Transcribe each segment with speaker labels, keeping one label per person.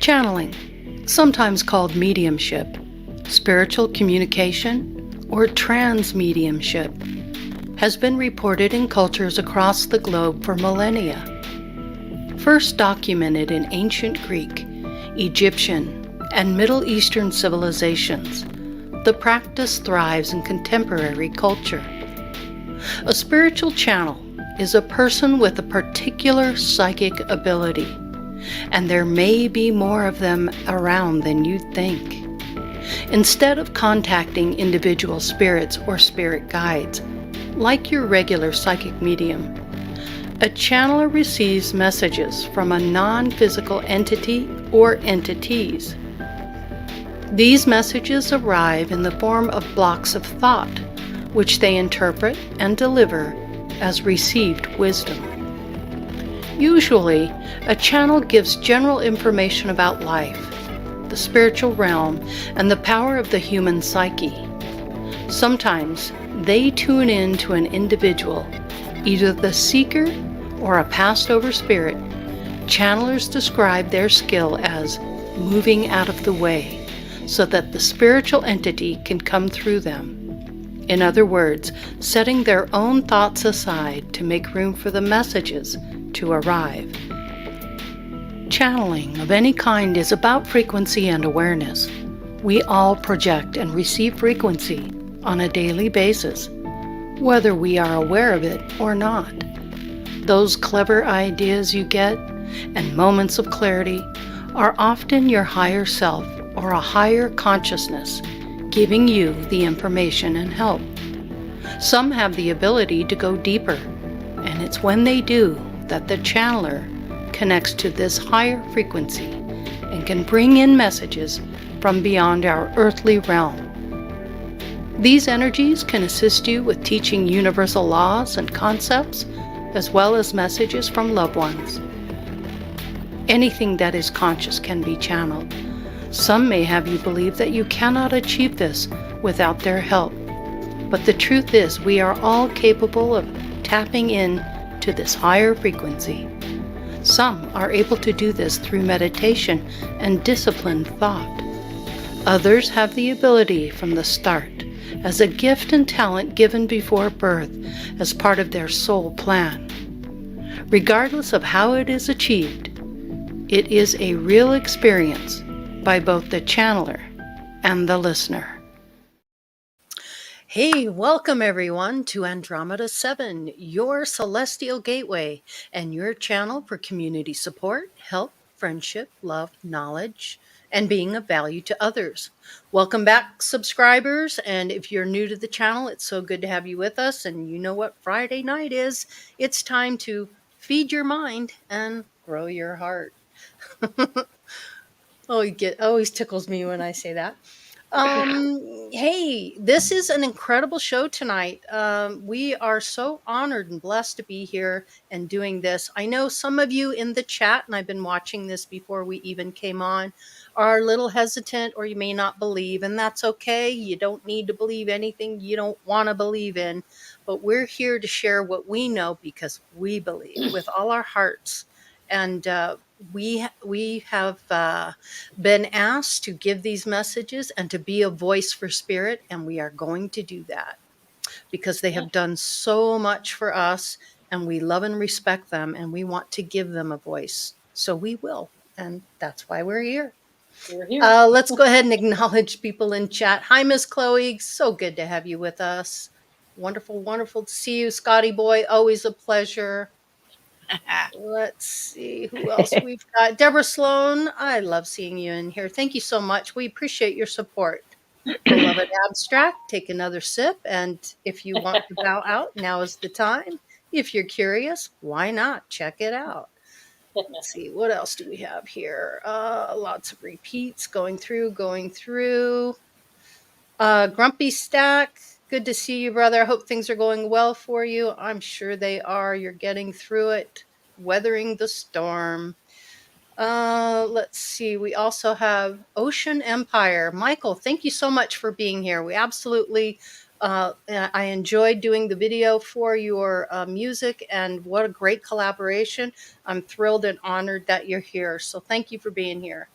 Speaker 1: Channeling, sometimes called mediumship, spiritual communication, or transmediumship, has been reported in cultures across the globe for millennia. First documented in ancient Greek, Egyptian, and Middle Eastern civilizations, the practice thrives in contemporary culture. A spiritual channel is a person with a particular psychic ability, and there may be more of them around than you think. Instead of contacting individual spirits or spirit guides, like your regular psychic medium, a channeler receives messages from a non-physical entity or entities. These messages arrive in the form of blocks of thought, which they interpret and deliver as received wisdom. Usually, a channel gives general information about life, the spiritual realm, and the power of the human psyche. Sometimes, they tune in to an individual, either the seeker or a passed-over spirit. Channelers describe their skill as moving out of the way so that the spiritual entity can come through them. In other words, setting their own thoughts aside to make room for the messages to arrive. Channeling of any kind is about frequency and awareness. We all project and receive frequency on a daily basis, whether we are aware of it or not. Those clever ideas you get and moments of clarity are often your higher self or a higher consciousness giving you the information and help. Some have the ability to go deeper, and it's when they do that the channeler connects to this higher frequency and can bring in messages from beyond our earthly realm. These energies can assist you with teaching universal laws and concepts, as well as messages from loved ones. Anything that is conscious can be channeled. Some may have you believe that you cannot achieve this without their help. But the truth is, we are all capable of tapping in to this higher frequency. Some are able to do this through meditation and disciplined thought. Others have the ability from the start, as a gift and talent given before birth as part of their soul plan. Regardless of how it is achieved, it is a real experience by both the channeler and the listener. Hey, welcome everyone to Andromeda 7, your celestial gateway and your channel for community support, help, friendship, love, knowledge, and being of value to others. Welcome back, subscribers, and if you're new to the channel, it's so good to have you with us, and you know what Friday night is. It's time to feed your mind and grow your heart. Always tickles me when I say that. Hey, this is an incredible show tonight. We are so honored and blessed to be here and doing this. I know some of you in the chat, and I've been watching this before we even came on, are a little hesitant or you may not believe, and that's okay. You don't need to believe anything you don't want to believe in, but we're here to share what we know because we believe with all our hearts. And we have been asked to give these messages and to be a voice for spirit, and we are going to do that because they have done so much for us, and we love and respect them, and we want to give them a voice. So we will, and that's why we're here.
Speaker 2: We're here.
Speaker 1: Let's go ahead and acknowledge people in chat. Hi, Miss Chloe. So good to have you with us. Wonderful, wonderful to see you, Scotty boy. Always a pleasure. Let's see who else we've got. Deborah Sloan, I love seeing you in here. Thank you so much. We appreciate your support. Beloved Abstract, take another sip. And if you want to bow out, now is the time. If you're curious, why not? Check it out. Let's see, what else do we have here? Lots of repeats going through. Grumpy Stack, good to see you, brother. I hope things are going well for you. I'm sure they are. You're getting through it, weathering the storm. Let's see. We also have Ocean Empire. Michael, thank you so much for being here. We absolutely, I enjoyed doing the video for your music, and what a great collaboration. I'm thrilled and honored that you're here. So thank you for being here.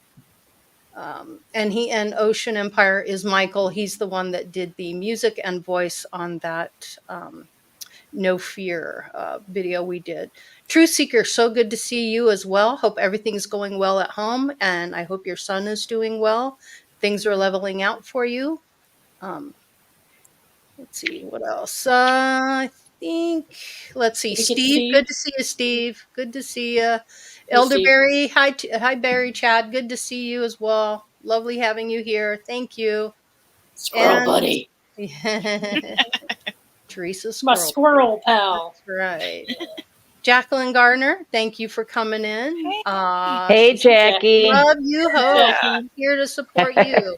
Speaker 1: And Ocean Empire is Michael. He's the one that did the music and voice on that No Fear video we did. Truth Seeker, so good to see you as well. Hope everything's going well at home, and I hope your son is doing well. Things are leveling out for you. Um, let's see what else. I think let's see.
Speaker 2: Did we get
Speaker 1: Steve,
Speaker 2: Steve?
Speaker 1: good to see you, Steve. Good to see you.
Speaker 2: Hey, Steve.
Speaker 1: Elderberry, hi, Barry, Chad. Good to see you as well. Lovely having you here. Thank you.
Speaker 2: Squirrel
Speaker 1: And
Speaker 2: buddy.
Speaker 1: Teresa
Speaker 2: My
Speaker 1: Squirrel.
Speaker 2: squirrel pal.
Speaker 1: That's right. Jacqueline Gardner, thank you for coming in.
Speaker 3: Hey, Jackie.
Speaker 1: Love you, Hope.
Speaker 2: Jackie.
Speaker 1: Here to support you.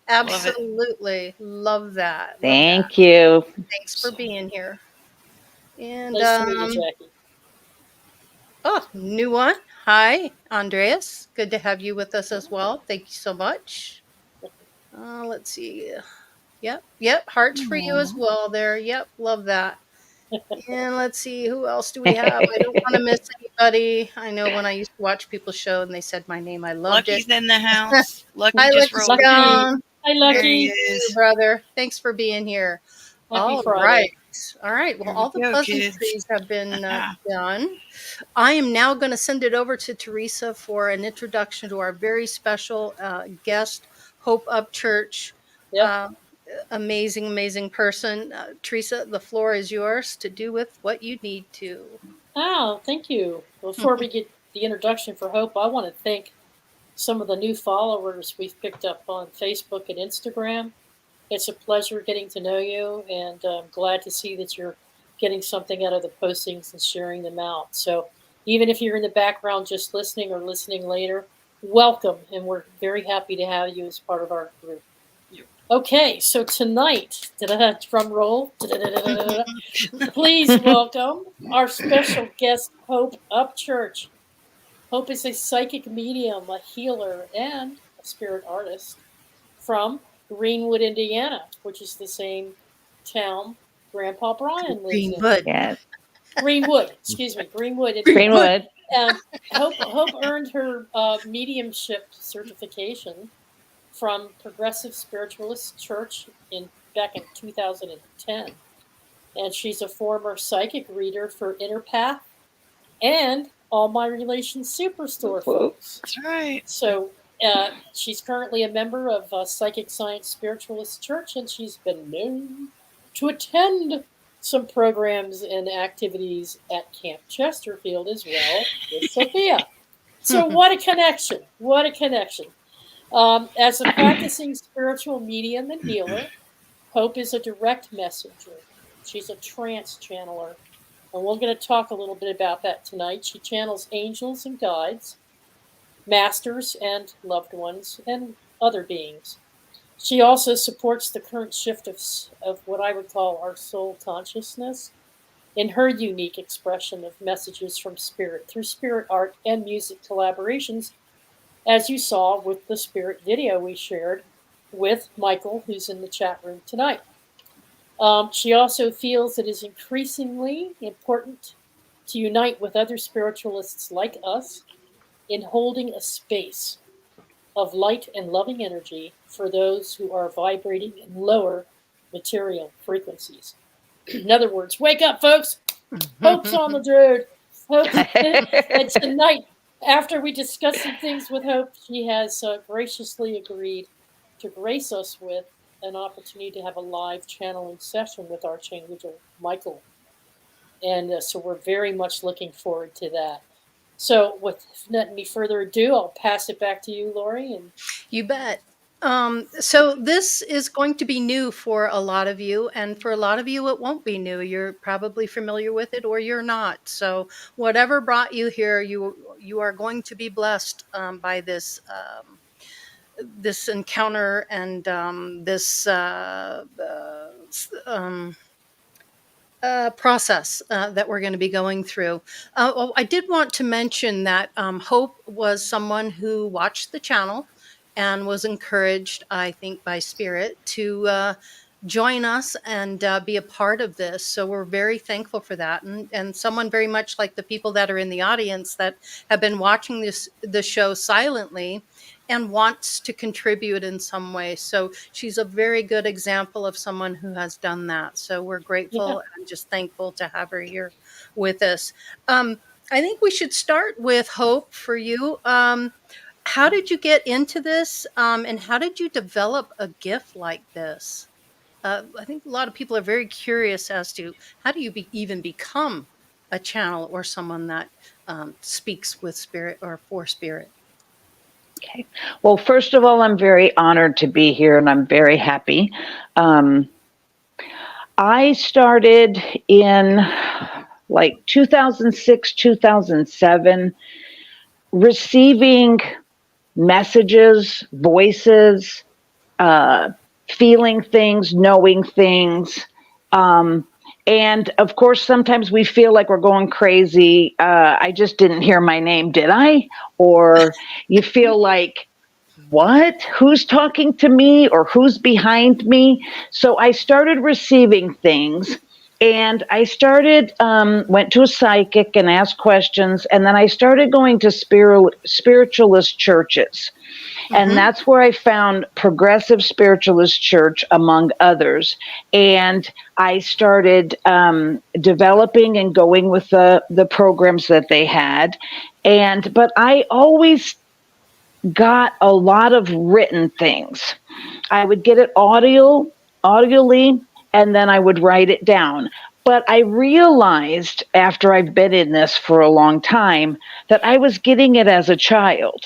Speaker 1: Absolutely. Llove that.
Speaker 3: Thank you.
Speaker 1: Thanks for being here. And
Speaker 2: Nice to meet you, Jackie.
Speaker 1: oh, new one. Hi, Andreas. Good to have you with us as well. Thank you so much. Let's see. Yep. Hearts for you as well there. Yep. Love that. And let's see, who else do we have? I don't want to miss anybody. I know when I used to watch people's show and they said my name, I loved
Speaker 4: Lucky's
Speaker 1: it.
Speaker 4: in the house. Lucky
Speaker 1: Hi,
Speaker 4: just
Speaker 1: Lucky
Speaker 4: rolled
Speaker 1: Stone.
Speaker 4: in.
Speaker 2: Hi,
Speaker 4: There
Speaker 2: Lucky.
Speaker 4: he
Speaker 1: Thank you,
Speaker 4: is.
Speaker 1: brother. Thanks for being here.
Speaker 2: Happy
Speaker 1: All
Speaker 2: Friday.
Speaker 1: right. All right. Well,
Speaker 4: Here
Speaker 1: all
Speaker 4: we
Speaker 1: the
Speaker 4: go,
Speaker 1: pleasantries have been done. I am now going to send it over to Teresa for an introduction to our very special guest, Hope Upchurch.
Speaker 2: Yep.
Speaker 1: Amazing person. Teresa, the floor is yours to do with what you need to.
Speaker 2: Oh, thank you. Before we get the introduction for Hope, I want to thank some of the new followers we've picked up on Facebook and Instagram. It's a pleasure getting to know you, and I'm glad to see that you're getting something out of the postings and sharing them out. So even if you're in the background just listening or listening later, welcome, and we're very happy to have you as part of our group. Okay, so tonight, drum roll, please welcome our special guest, Hope Upchurch. Hope is a psychic medium, a healer, and a spirit artist from Greenwood, Indiana, which is the same town Grandpa Brian lives
Speaker 1: Greenwood.
Speaker 2: in.
Speaker 3: Yes.
Speaker 2: Greenwood, excuse me, Greenwood.
Speaker 3: Greenwood.
Speaker 2: Hope earned her mediumship certification from Progressive Spiritualist Church back in 2010. And she's a former psychic reader for Inner Path and All My Relations Superstore, folks.
Speaker 4: That's right.
Speaker 2: So she's currently a member of Psychic Science Spiritualist Church, and she's been known to attend some programs and activities at Camp Chesterfield as well with Sophia. So what a connection. What a connection. As a practicing spiritual medium and healer, Hope is a direct messenger. She's a trance channeler. And we're going to talk a little bit about that tonight. She channels angels and guides, masters and loved ones, and other beings. She also supports the current shift of what I would call our soul consciousness in her unique expression of messages from spirit through spirit art and music collaborations, as you saw with the spirit video we shared with Michael, who's in the chat room tonight. She also feels it is increasingly important to unite with other spiritualists like us in holding a space of light and loving energy for those who are vibrating in lower material frequencies. In other words, wake up, folks! Hope's on the road. And tonight, after we discuss some things with Hope, she has graciously agreed to grace us with an opportunity to have a live channeling session with Archangel Michael. And so we're very much looking forward to that. So with not any further ado, I'll pass it back to you, Lori. And
Speaker 1: you bet. So this is going to be new for a lot of you, and for a lot of you it won't be new. You're probably familiar with it or you're not. So whatever brought you here, you are going to be blessed by this this encounter and this process that we're going to be going through. I did want to mention that Hope was someone who watched the channel and was encouraged, I think, by Spirit to join us and be a part of this. So we're very thankful for that. And someone very much like the people that are in the audience that have been watching the show silently and wants to contribute in some way. So she's a very good example of someone who has done that. So we're grateful and just thankful to have her here with us. I think we should start with Hope for you. How did you get into this? And how did you develop a gift like this? I think a lot of people are very curious as to how do you even become a channel or someone that speaks with spirit or for spirit.
Speaker 3: Okay. Well, first of all, I'm very honored to be here, and I'm very happy. I started in like 2006, 2007, receiving messages, voices, feeling things, knowing things. And of course, sometimes we feel like we're going crazy. I just didn't hear my name, did I? Or you feel like, what? Who's talking to me, or who's behind me? So I started receiving things, and I started, went to a psychic and asked questions. And then I started going to spiritualist churches. And that's where I found Progressive Spiritualist Church, among others. And I started developing and going with the programs that they had. But I always got a lot of written things. I would get it audibly, and then I would write it down. But I realized after I've been in this for a long time that I was getting it as a child.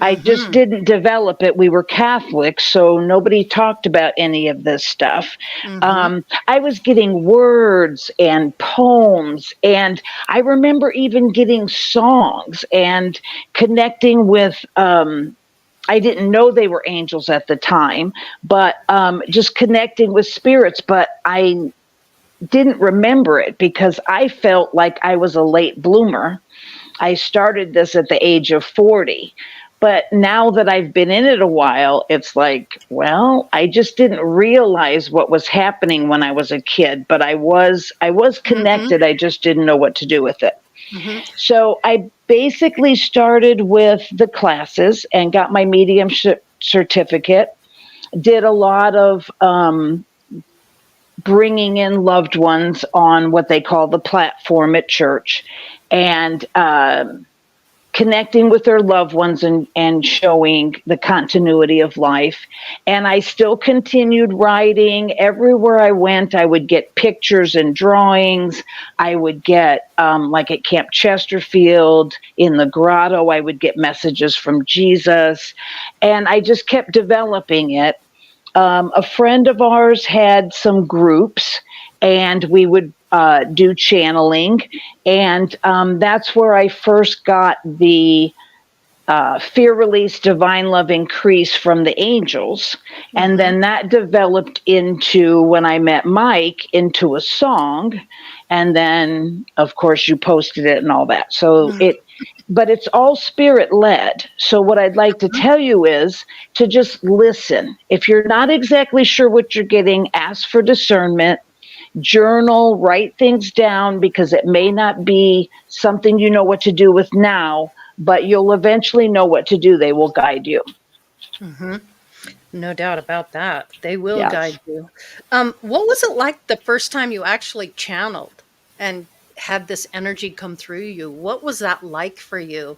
Speaker 3: I just didn't develop it. We were Catholic, so nobody talked about any of this stuff. I was getting words and poems, and I remember even getting songs and connecting with, I didn't know they were angels at the time, but just connecting with spirits. But I didn't remember it because I felt like I was a late bloomer. I started this at the age of 40. But now that I've been in it a while, it's like, well, I just didn't realize what was happening when I was a kid, but I was connected. I just didn't know what to do with it. So I basically started with the classes and got my mediumship certificate, did a lot of bringing in loved ones on what they call the platform at church, and connecting with their loved ones and showing the continuity of life. And I still continued writing. Everywhere I went, I would get pictures and drawings. I would get, like at Camp Chesterfield, in the grotto, I would get messages from Jesus. And I just kept developing it. A friend of ours had some groups, and we would do channeling, and that's where I first got the fear release, divine love increase from the angels. And then that developed into, when I met Mike, into a song. And then, of course, you posted it and all that. So but it's all spirit led. So what I'd like to tell you is to just listen. If you're not exactly sure what you're getting, ask for discernment. Journal, write things down, because it may not be something you know what to do with now, but you'll eventually know what to do. They will guide you.
Speaker 1: No doubt about that. They will guide you. What was it like the first time you actually channeled and had this energy come through you? What was that like for you?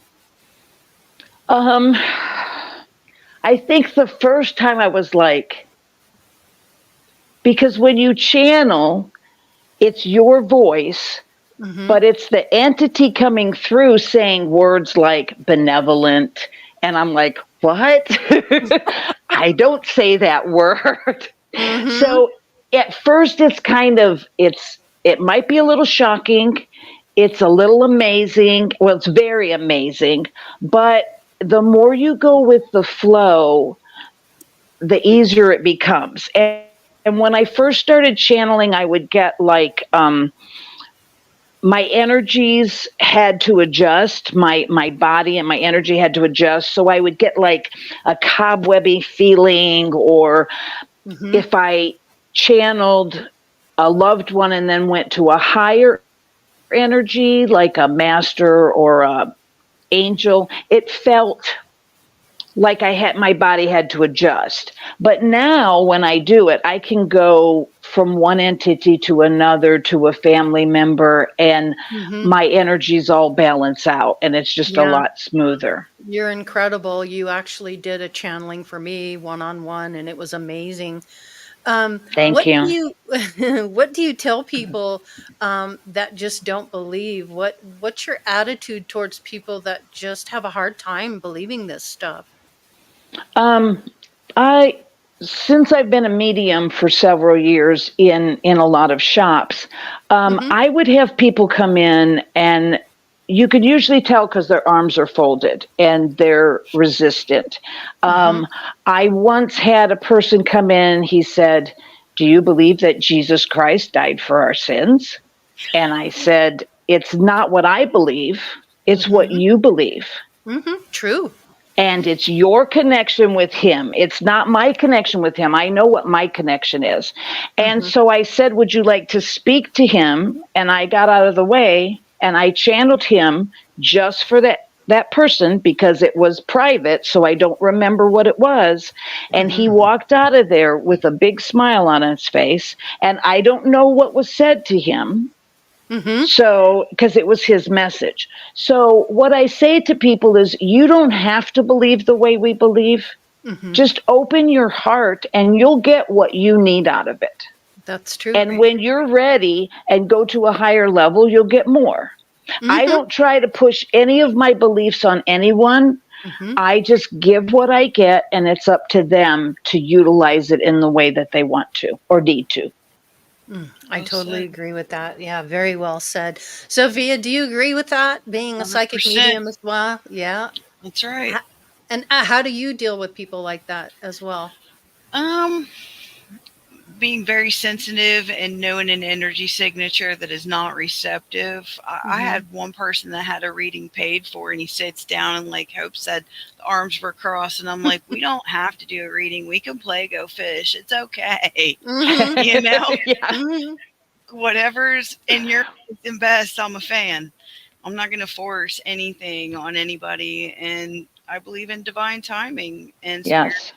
Speaker 3: I think the first time I was like, because when you channel, it's your voice, but it's the entity coming through saying words like benevolent. And I'm like, what? I don't say that word. So at first it's kind of, it might be a little shocking. It's a little amazing. Well, it's very amazing. But the more you go with the flow, the easier it becomes. And when I first started channeling, I would get like, my energies had to adjust, my body and my energy had to adjust. So I would get like a cobwebby feeling, or if I channeled a loved one and then went to a higher energy, like a master or a angel, it felt like my body had to adjust. But now when I do it, I can go from one entity to another, to a family member, and my energies all balance out, and it's just a
Speaker 1: Yeah.
Speaker 3: lot smoother.
Speaker 1: You're incredible. You actually did a channeling for me one-on-one, and it was amazing.
Speaker 3: Thank
Speaker 1: What do
Speaker 3: you.
Speaker 1: you what do you tell people that just don't believe? What's your attitude towards people that just have a hard time believing this stuff?
Speaker 3: Um, since I've been a medium for several years in a lot of shops,
Speaker 1: Mm-hmm.
Speaker 3: I would have people come in, and you could usually tell because their arms are folded and they're resistant.
Speaker 1: Mm-hmm.
Speaker 3: I once had a person come in. He said, "Do you believe that Jesus Christ died for our sins?" And I said, "It's not what I believe. It's what
Speaker 1: Mm-hmm.
Speaker 3: you believe."
Speaker 1: Mm-hmm. True.
Speaker 3: And it's your connection with him. It's not my connection with him. I know what my connection is. And
Speaker 1: Mm-hmm.
Speaker 3: so I said, "Would you like to speak to him?" And I got out of the way and I channeled him just for that person, because it was private, so I don't remember what it was. And he walked out of there with a big smile on his face. And I don't know what was said to him.
Speaker 1: Mm-hmm.
Speaker 3: So, because it was his message. So, what I say to people is, you don't have to believe the way we believe.
Speaker 1: Mm-hmm.
Speaker 3: Just open your heart and you'll get what you need out of it.
Speaker 1: That's true.
Speaker 3: And when you're ready and go to a higher level, you'll get more. I don't try to push any of my beliefs on anyone.
Speaker 1: Mm-hmm.
Speaker 3: I just give what I get, and it's up to them to utilize it in the way that they want to or need to.
Speaker 1: I totally agree with that. Yeah, very well said. Sophia, do you agree with that? Being a psychic
Speaker 4: 100%.
Speaker 1: medium as well? Yeah.
Speaker 4: That's right.
Speaker 1: And how do you deal with people like that as well?
Speaker 4: Being very sensitive and knowing an energy signature that is not receptive. I had one person that had a reading paid for, and he sits down and, like Hope said, the arms were crossed, and I'm like, we don't have to do a reading. We can play Go Fish. It's okay. You know, whatever's in your best. I'm a fan. I'm not going to force anything on anybody, and I believe in divine timing, and
Speaker 3: Yes.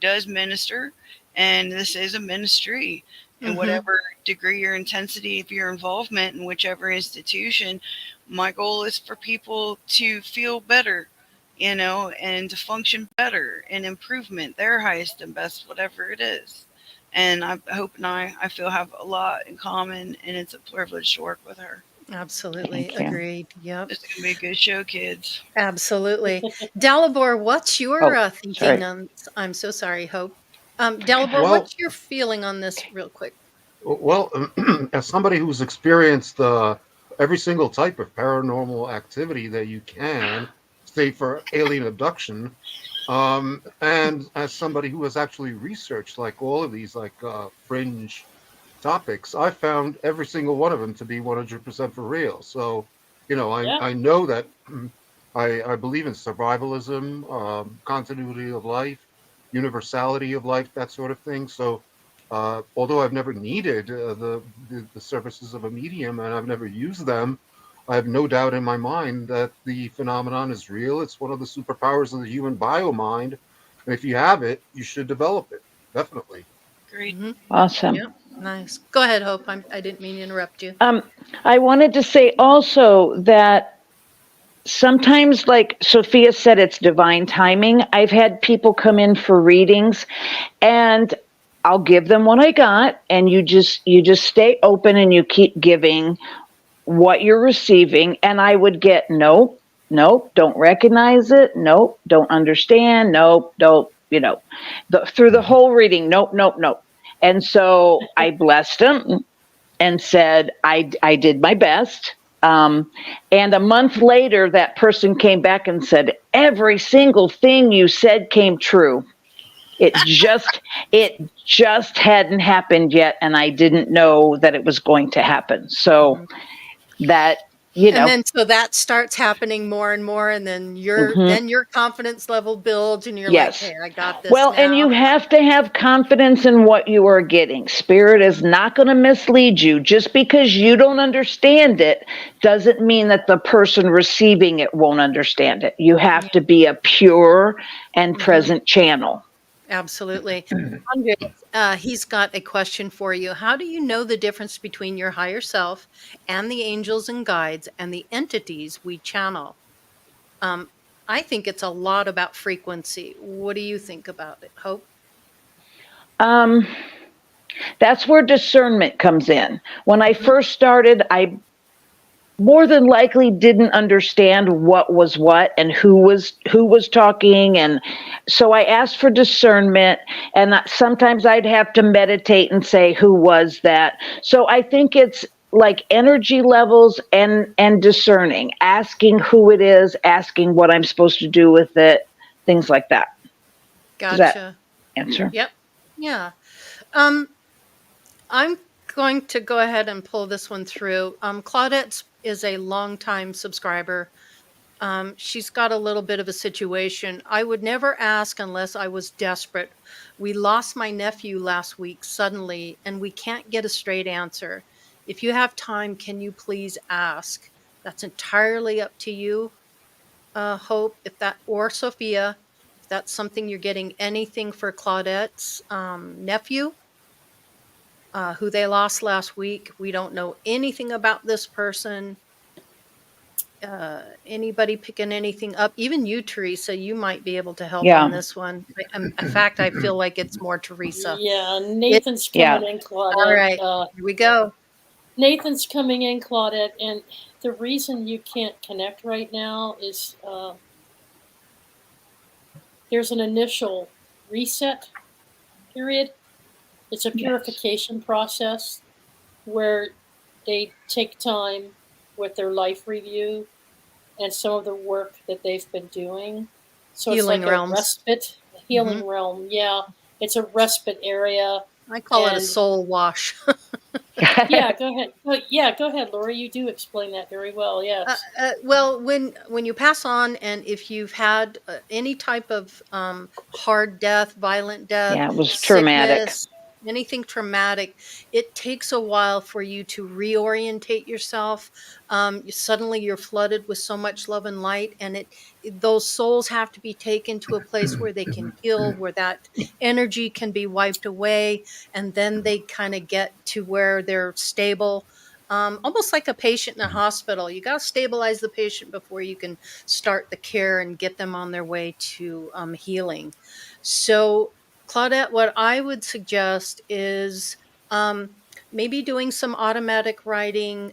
Speaker 4: does minister, and this is a ministry, and whatever degree or intensity of your involvement in whichever institution, my goal is for people to feel better, you know, and to function better and improvement, their highest and best, whatever it is. And Hope and I feel have a lot in common, and it's a privilege to work with her.
Speaker 1: Absolutely.
Speaker 3: Thank you.
Speaker 1: Agreed. Yep.
Speaker 4: It's gonna be a good show, kids.
Speaker 1: Absolutely. Dalibor, what's your thinking
Speaker 3: sorry.
Speaker 1: on? I'm so sorry, Hope. Dalibor,
Speaker 5: Well-
Speaker 1: what's your feeling on this, real quick?
Speaker 5: Well, as somebody who's experienced every single type of paranormal activity that you can, say for alien abduction, and as somebody who has actually researched like all of these fringe topics, I found every single one of them to be 100% for real. So, you know, I know that I believe in survivalism, continuity of life, universality of life, that sort of thing. So, although I've never needed the services of a medium and I've never used them, I have no doubt in my mind that the phenomenon is real. It's one of the superpowers of the human bio-mind. And if you have it, you should develop it. Definitely.
Speaker 4: Great.
Speaker 3: Awesome.
Speaker 1: Yep. Nice. Go ahead, Hope. I didn't mean to interrupt you.
Speaker 3: I wanted to say also that sometimes, like Sophia said, it's divine timing. I've had people come in for readings, and I'll give them what I got, and you just stay open and you keep giving what you're receiving. And I would get nope, don't recognize it, nope, don't understand, nope, don't, through the whole reading, nope. And so I blessed them and said, I did my best. And a month later, that person came back and said, every single thing you said came true. It just hadn't happened yet, and I didn't know that it was going to happen. So that you know.
Speaker 1: And then so that starts happening more and more, and then your confidence level builds, and you're
Speaker 3: Yes.
Speaker 1: like, hey, I got this
Speaker 3: Well,
Speaker 1: now.
Speaker 3: and you have to have confidence in what you are getting. Spirit is not going to mislead you. Just because you don't understand it doesn't mean that the person receiving it won't understand it. You have to be a pure and present channel.
Speaker 1: Absolutely. Andre, he's got a question for you. How do you know the difference between your higher self and the angels and guides and the entities we channel? I think it's a lot about frequency. What do you think about it, Hope?
Speaker 3: That's where discernment comes in. When I first started, I more than likely didn't understand what was what and who was talking, and so I asked for discernment, and sometimes I'd have to meditate and say, who was that? So I think it's like energy levels and discerning, asking who it is, asking what I'm supposed to do with it, things like that.
Speaker 1: Gotcha.
Speaker 3: Does that answer?
Speaker 1: Yep. Yeah. I'm going to go ahead and pull this one through. Claudette is a longtime subscriber. She's got a little bit of a situation. I would never ask unless I was desperate. We lost my nephew last week suddenly, and we can't get a straight answer. If you have time, can you please ask? That's entirely up to you, Hope, or Sophia, if that's something you're getting anything for Claudette's nephew, who they lost last week. We don't know anything about this person. Anybody picking anything up? Even you, Teresa, you might be able to help on this one. In fact, I feel like it's more Teresa.
Speaker 2: Yeah, Nathan's coming in, Claudette.
Speaker 1: All right, here we go.
Speaker 2: Nathan's coming in, Claudette, and the reason you can't connect right now is there's an initial reset period. It's a purification process where they take time with their life review and some of the work that they've been doing. So
Speaker 1: Healing
Speaker 2: it's like
Speaker 1: realms.
Speaker 2: a respite, healing realm. Yeah, it's a respite area.
Speaker 1: I call it a soul wash.
Speaker 2: Yeah, go ahead. Go ahead, Lori. You do explain that very well. Yes.
Speaker 1: Well, when you pass on, and if you've had any type of hard death, violent death,
Speaker 3: Yeah, it was
Speaker 1: sickness,
Speaker 3: traumatic.
Speaker 1: Anything traumatic, it takes a while for you to reorientate yourself. Suddenly you're flooded with so much love and light, and those souls have to be taken to a place where they can heal, where that energy can be wiped away, and then they kind of get to where they're stable. Almost like a patient in a hospital. You got to stabilize the patient before you can start the care and get them on their way to healing. So, Claudette, what I would suggest is maybe doing some automatic writing,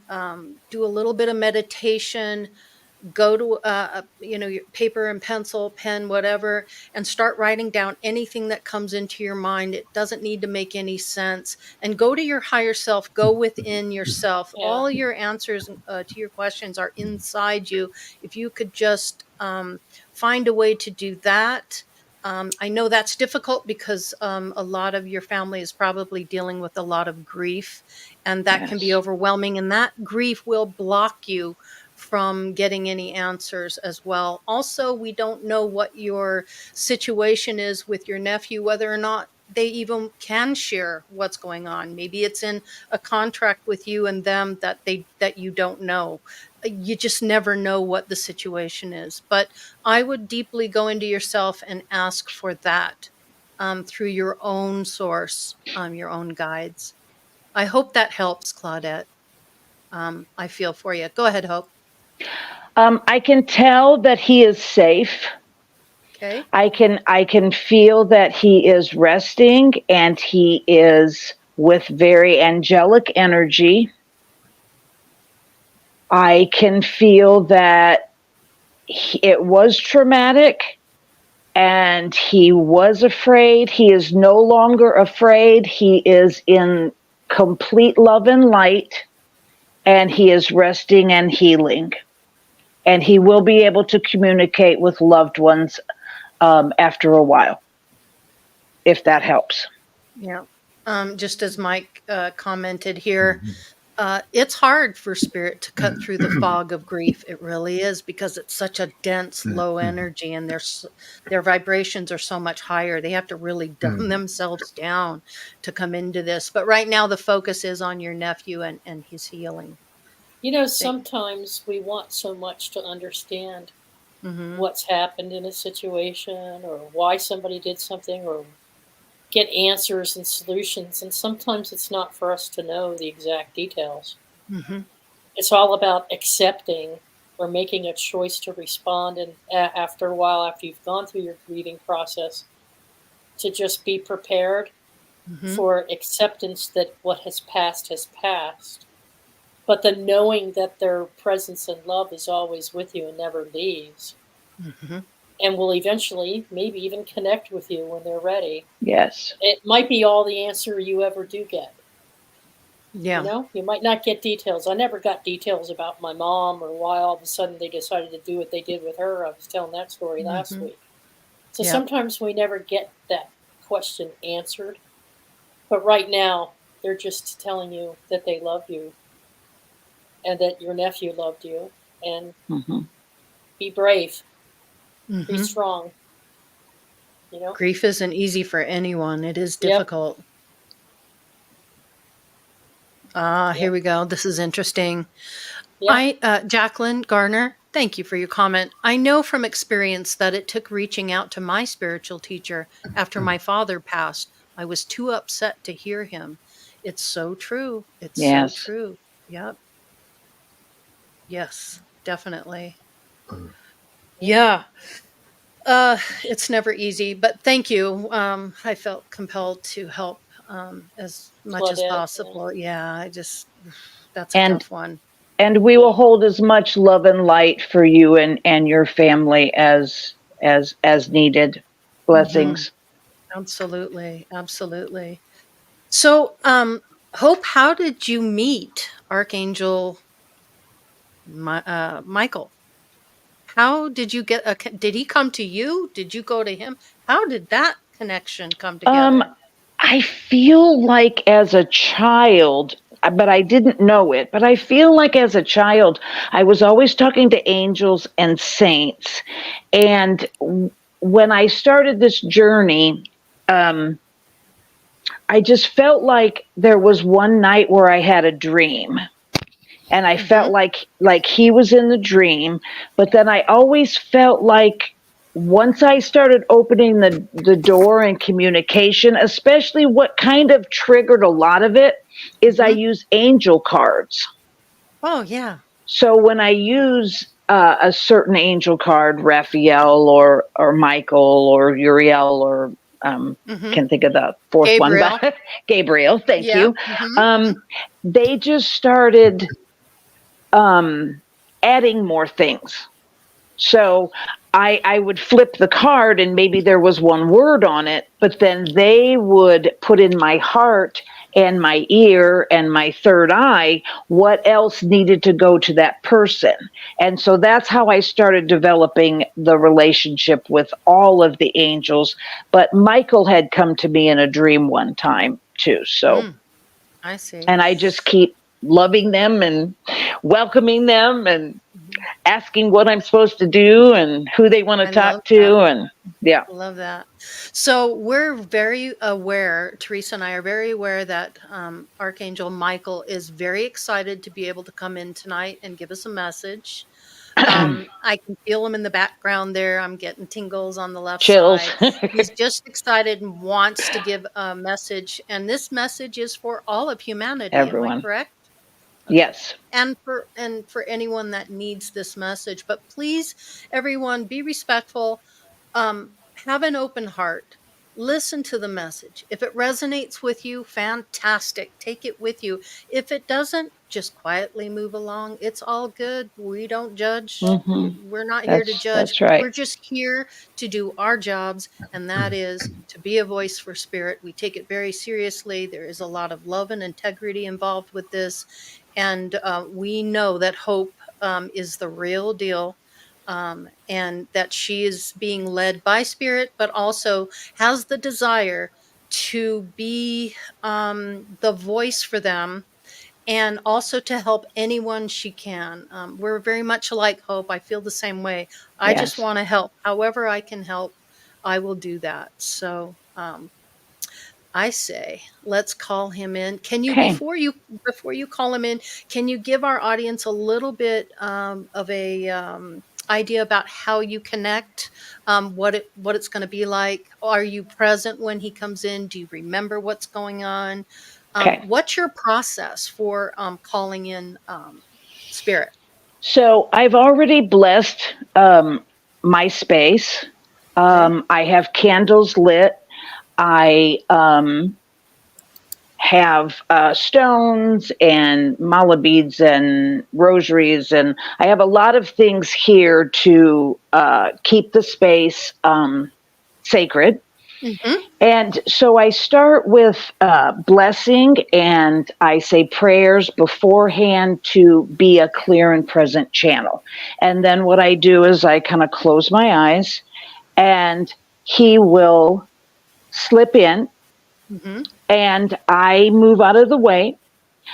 Speaker 1: do a little bit of meditation, go to your paper and pencil, pen, whatever, and start writing down anything that comes into your mind. It doesn't need to make any sense. And go to your higher self, go within yourself.
Speaker 2: Yeah.
Speaker 1: All your answers to your questions are inside you. If you could just find a way to do that. I know that's difficult because a lot of your family is probably dealing with a lot of grief, and that can be overwhelming, and that grief will block you from getting any answers as well. Also, we don't know what your situation is with your nephew, whether or not they even can share what's going on. Maybe it's in a contract with you and them that you don't know. You just never know what the situation is. But I would deeply go into yourself and ask for that through your own source, your own guides. I hope that helps, Claudette. I feel for you. Go ahead, Hope.
Speaker 3: I can tell that he is safe.
Speaker 1: Okay.
Speaker 3: I can feel that he is resting, and he is with very angelic energy. I can feel that it was traumatic and he was afraid. He is no longer afraid. He is in complete love and light, and he is resting and healing. And he will be able to communicate with loved ones after a while, if that helps.
Speaker 1: Yeah. Just as Mike commented here, It's hard for spirit to cut through the fog of grief. It really is, because it's such a dense, low energy, and their vibrations are so much higher. They have to really dumb themselves down to come into this. But right now, the focus is on your nephew and his healing.
Speaker 2: Sometimes we want so much to understand
Speaker 1: Mm-hmm.
Speaker 2: what's happened in a situation, or why somebody did something, or get answers and solutions. And sometimes it's not for us to know the exact details.
Speaker 1: Mm-hmm.
Speaker 2: It's all about accepting or making a choice to respond. And after a while, after you've gone through your grieving process, to just be prepared
Speaker 1: Mm-hmm.
Speaker 2: for acceptance that what has passed, but the knowing that their presence and love is always with you and never leaves,
Speaker 1: Mm-hmm.
Speaker 2: and will eventually maybe even connect with you when they're ready.
Speaker 3: Yes.
Speaker 2: It might be all the answer you ever do get.
Speaker 1: Yeah.
Speaker 2: You might not get details. I never got details about my mom, or why all of a sudden they decided to do what they did with her. I was telling that story last
Speaker 1: Mm-hmm.
Speaker 2: week. So
Speaker 1: Yep.
Speaker 2: sometimes we never get that question answered. But right now, they're just telling you that they love you, and that your nephew loved you. And
Speaker 3: Mm-hmm.
Speaker 2: be brave, be
Speaker 1: Mm-hmm.
Speaker 2: strong.
Speaker 1: Grief isn't easy for anyone. It is
Speaker 2: Yep.
Speaker 1: difficult.
Speaker 2: Yep.
Speaker 1: Here we go. This is interesting.
Speaker 2: Yeah.
Speaker 1: Jacqueline Garner, thank you for your comment. I know from experience that it took reaching out to my spiritual teacher after my father passed. I was too upset to hear him. It's so true. It's so
Speaker 3: Yes.
Speaker 1: true. Yep. Yes, definitely. Yeah. It's never easy, but thank you. I felt compelled to help as much as
Speaker 2: Claudette. Yeah.
Speaker 1: possible. Yeah, that's a
Speaker 3: And
Speaker 1: tough one.
Speaker 3: we will
Speaker 2: Yeah.
Speaker 3: hold as much love and light for you and your family as needed.
Speaker 1: Mhm.
Speaker 3: Blessings.
Speaker 1: Absolutely. Absolutely. So, Hope, how did you meet Archangel Michael? How did you did he come to you? Did you go to him? How did that connection come
Speaker 3: Um,
Speaker 1: together?
Speaker 3: I feel like as a child, but I didn't know it, but I feel like as a child, I was always talking to angels and saints. And when I started this journey, um, I just felt like there was one night where I had a dream, and I felt
Speaker 1: Mhm.
Speaker 3: like he was in the dream, but then I always felt like once I started opening the door and communication, especially what kind of triggered a lot of it is I
Speaker 1: Mhm.
Speaker 3: use angel cards.
Speaker 1: Oh, yeah.
Speaker 3: So when I use a certain angel card, Raphael or Michael or Uriel or
Speaker 1: Mhm.
Speaker 3: can't think of the fourth one,
Speaker 1: Gabriel.
Speaker 3: but Gabriel, thank
Speaker 1: Yeah.
Speaker 3: you.
Speaker 1: Mhm.
Speaker 3: They just started adding more things. So I would flip the card and maybe there was one word on it, but then they would put in my heart and my ear and my third eye what else needed to go to that person. And so that's how I started developing the relationship with all of the angels. But Michael had come to me in a dream one time too. So,
Speaker 1: I see.
Speaker 3: and I just keep loving them and welcoming them and
Speaker 1: Mhm.
Speaker 3: asking what I'm supposed to do and who they want to
Speaker 1: I love
Speaker 3: talk
Speaker 1: that.
Speaker 3: to. And yeah.
Speaker 1: Love that. So we're very aware, Teresa and I are very aware that Archangel Michael is very excited to be able to come in tonight and give us a message. I can feel him in the background there. I'm getting tingles on the left
Speaker 3: Chills.
Speaker 1: side. He's just excited and wants to give a message. And this message is for all of humanity. Am I
Speaker 3: Everyone.
Speaker 1: correct? Okay.
Speaker 3: Yes.
Speaker 1: And for anyone that needs this message. But please, everyone, be respectful. Have an open heart. Listen to the message. If it resonates with you, fantastic. Take it with you. If it doesn't, just quietly move along. It's all good. We don't judge.
Speaker 3: Hmm.
Speaker 1: We're not here to judge.
Speaker 3: That's right.
Speaker 1: We're just here to do our jobs, and that is to be a voice for spirit. We take it very seriously. There is a lot of love and integrity involved with this, and we know that Hope is the real deal, and that she is being led by spirit, but also has the desire to be the voice for them, and also to help anyone she can. We're very much alike, Hope. I feel the same way. I just
Speaker 3: Yes.
Speaker 1: want to help. However I can help, I will do that. So I say, let's call him in. Can you,
Speaker 3: Okay.
Speaker 1: before you call him in, can you give our audience a little bit of a idea about how you connect, what it's going to be like? Are you present when he comes in? Do you remember what's going on?
Speaker 3: Okay.
Speaker 1: What's your process for calling in spirit?
Speaker 3: So I've already blessed my space. I have candles lit. I have stones and mala beads and rosaries, and I have a lot of things here to keep the space sacred.
Speaker 1: Mm-hmm.
Speaker 3: And so I start with blessing, and I say prayers beforehand to be a clear and present channel. And then what I do is I kind of close my eyes, and he will slip in,
Speaker 1: Mm-hmm.
Speaker 3: and I move out of the way.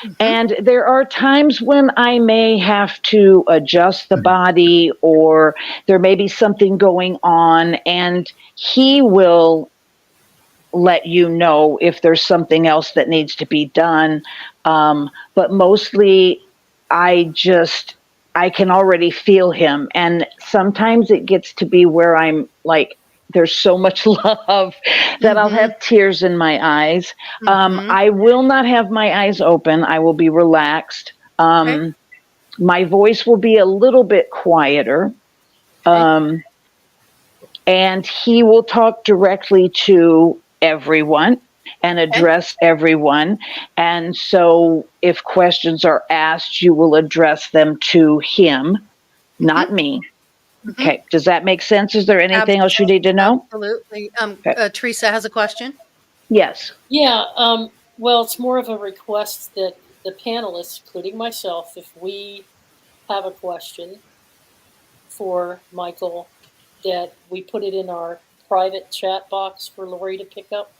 Speaker 1: Mm-hmm.
Speaker 3: And there are times when I may have to adjust the body, or there may be something going on, and he will let you know if there's something else that needs to be done. But mostly, I can already feel him. And sometimes it gets to be where I'm like, there's so much love that I'll have tears in my eyes. I will not have my eyes open. I will be relaxed.
Speaker 1: Okay.
Speaker 3: My voice will be a little bit quieter. And he will talk directly to everyone and address everyone. And so if questions are asked, you will address them to him, not me. Okay. Does that make sense? Is there anything else you need to know?
Speaker 1: Absolutely.
Speaker 3: Okay.
Speaker 1: Teresa has a question.
Speaker 3: Yes.
Speaker 2: Yeah, well, it's more of a request that the panelists, including myself, if we have a question for Michael, that we put it in our private chat box for Lori to pick up,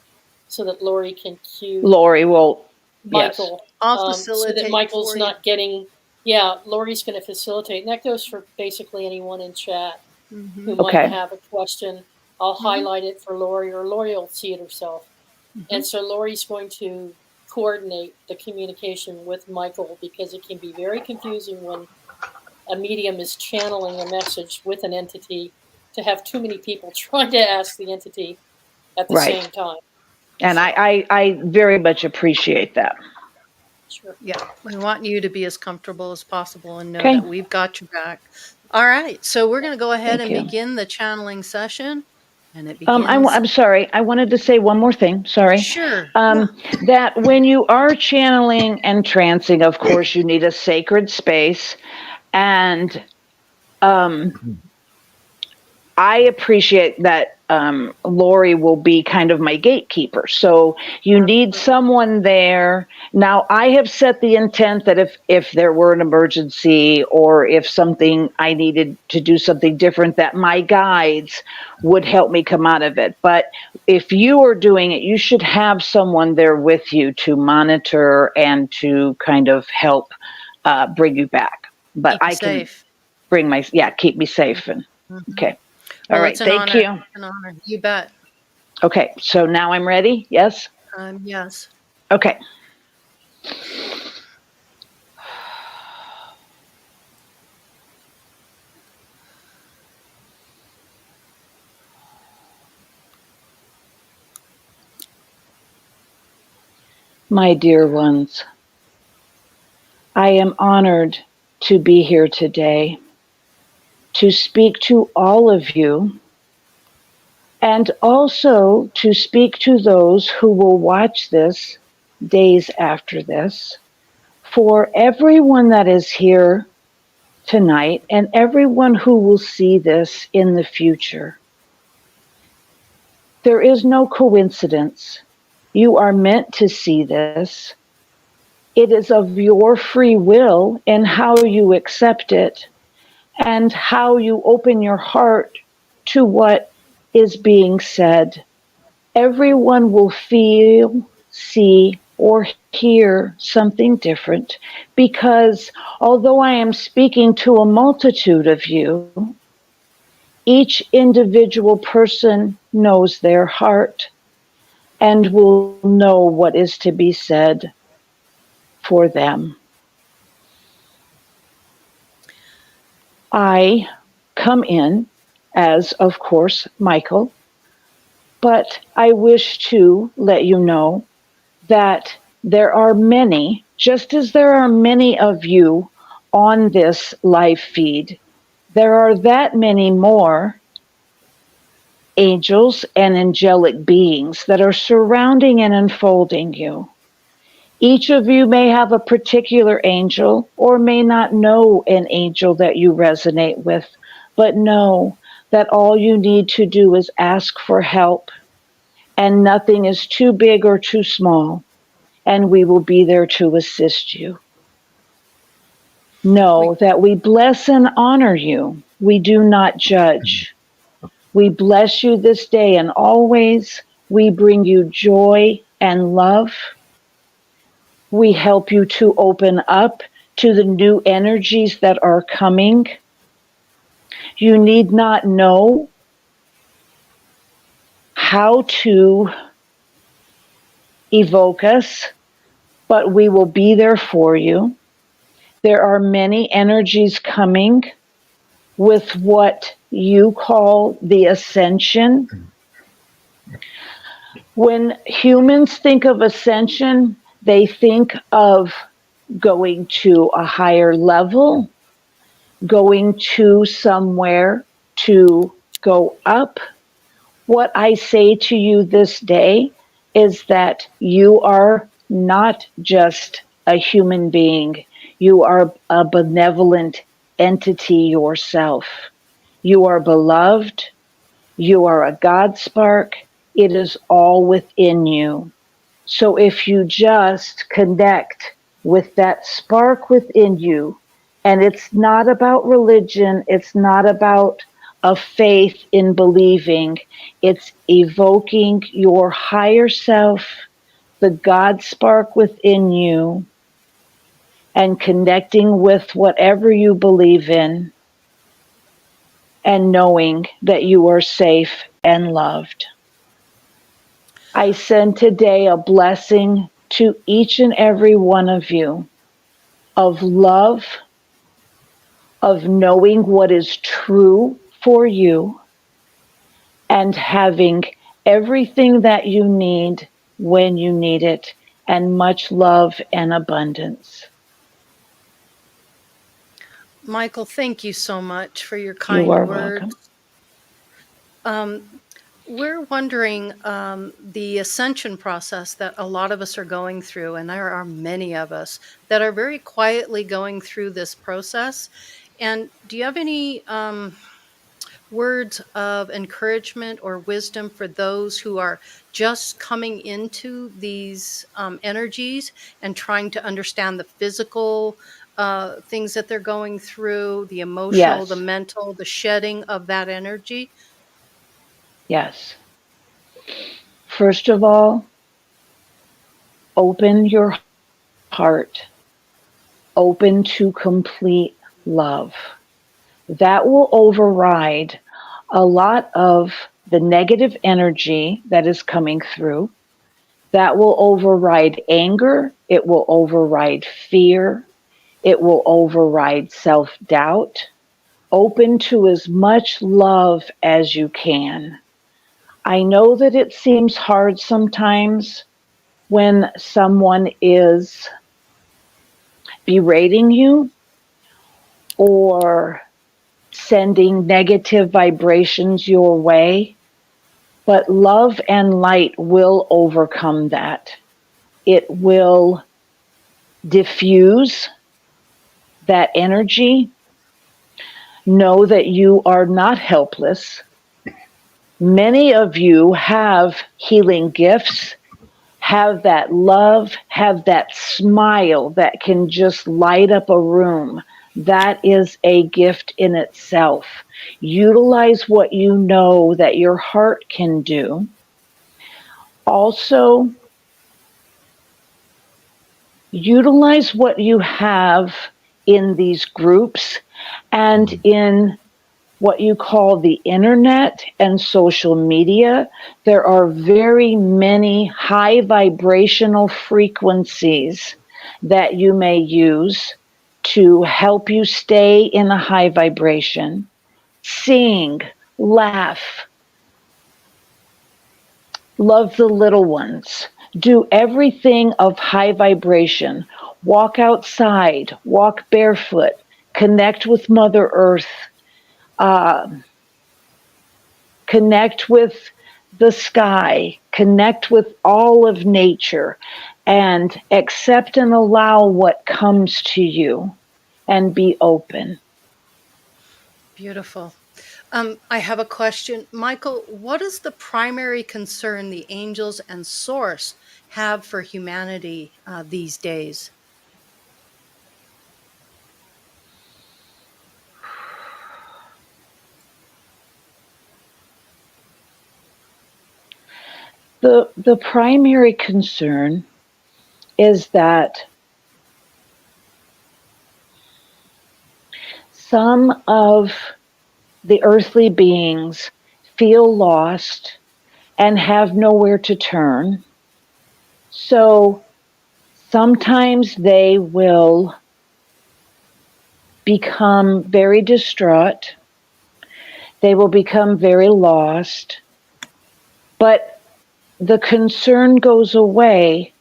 Speaker 2: so that Lori can cue
Speaker 3: Lori will.
Speaker 2: Michael.
Speaker 3: Yes.
Speaker 1: I'll
Speaker 2: So
Speaker 1: facilitate
Speaker 2: that Michael's
Speaker 1: for you.
Speaker 2: not getting. Yeah, Lori's going to facilitate, and that goes for basically anyone in chat who might
Speaker 3: Okay.
Speaker 2: have a question. I'll highlight it for Lori, or Lori will see it herself. And so Lori's going to coordinate the communication with Michael, because it can be very confusing when a medium is channeling a message with an entity, to have too many people trying to ask the entity at the
Speaker 3: Right.
Speaker 2: same time.
Speaker 3: And
Speaker 2: So,
Speaker 3: I very much appreciate that.
Speaker 2: sure.
Speaker 1: Yeah, we want you to be as comfortable as possible and know
Speaker 3: Okay.
Speaker 1: that we've got your back. All right, so we're going to go ahead
Speaker 3: Thank
Speaker 1: and
Speaker 3: you.
Speaker 1: begin the channeling session, and it begins.
Speaker 3: I'm sorry. I wanted to say one more thing. Sorry.
Speaker 1: Sure.
Speaker 3: That when you are channeling and trancing, of course, you need a sacred space. And I appreciate that Lori will be kind of my gatekeeper. So you need someone there. Now, I have set the intent that if there were an emergency, or if something I needed to do something different, that my guides would help me come out of it. But if you are doing it, you should have someone there with you to monitor and to kind of help bring you back. But
Speaker 1: Keep you
Speaker 3: I can
Speaker 1: safe.
Speaker 3: keep me safe. And okay.
Speaker 1: Well,
Speaker 3: All right.
Speaker 1: it's an
Speaker 3: Thank
Speaker 1: honor.
Speaker 3: you.
Speaker 1: An honor. You bet.
Speaker 3: Okay. So now I'm ready. Yes.
Speaker 1: Yes.
Speaker 3: Okay. My dear ones, I am honored to be here today to speak to all of you, and also to speak to those who will watch this days after this. For everyone that is here tonight, and everyone who will see this in the future, there is no coincidence. You are meant to see this. It is of your free will and how you accept it, and how you open your heart to what is being said. Everyone will feel, see, or hear something different, because although I am speaking to a multitude of you, each individual person knows their heart and will know what is to be said for them. I come in as, of course, Michael, but I wish to let you know that there are many, just as there are many of you on this live feed, there are that many more angels and angelic beings that are surrounding and enfolding you. Each of you may have a particular angel or may not know an angel that you resonate with, but know that all you need to do is ask for help, and nothing is too big or too small, and we will be there to assist you. Know that we bless and honor you. We do not judge. We bless you this day and always. We bring you joy and love. We help you to open up to the new energies that are coming. You need not know how to evoke us, but we will be there for you. There are many energies coming with what you call the ascension. When humans think of ascension, they think of going to a higher level, going to somewhere to go up. What I say to you this day is that you are not just a human being. You are a benevolent entity yourself. You are beloved. You are a God spark. It is all within you. So if you just connect with that spark within you, and it's not about religion, it's not about a faith in believing, it's evoking your higher self, the God spark within you, and connecting with whatever you believe in, and knowing that you are safe and loved. I send today a blessing to each and every one of you of love, of knowing what is true for you, and having everything that you need when you need it, and much love and abundance.
Speaker 1: Michael, thank you so much for your
Speaker 3: You
Speaker 1: kind
Speaker 3: are
Speaker 1: words.
Speaker 3: welcome.
Speaker 1: We're wondering the ascension process that a lot of us are going through, and there are many of us that are very quietly going through this process. And do you have any words of encouragement or wisdom for those who are just coming into these energies and trying to understand the physical things that they're going through, the emotional,
Speaker 3: Yes,
Speaker 1: the mental, the shedding of that energy?
Speaker 3: yes. First of all, open your heart, open to complete love. That will override a lot of the negative energy that is coming through. That will override anger. It will override fear. It will override self-doubt. Open to as much love as you can. I know that it seems hard sometimes when someone is berating you or sending negative vibrations your way, but love and light will overcome that. It will diffuse that energy. Know that you are not helpless. Many of you have healing gifts, have that love, have that smile that can just light up a room. That is a gift in itself. Utilize what you know that your heart can do. Also, utilize what you have in these groups and in what you call the internet and social media. There are very many high vibrational frequencies that you may use to help you stay in a high vibration. Sing, laugh, love the little ones, do everything of high vibration. Walk outside, walk barefoot, connect with Mother Earth, connect with the sky, connect with all of nature, and accept and allow what comes to you and be open.
Speaker 1: Beautiful. I have a question. Michael, what is the primary concern the angels and Source have for humanity these days?
Speaker 3: The primary concern is that some of the earthly beings feel lost and have nowhere to turn. So sometimes they will become very distraught. They will become very lost. But the concern goes away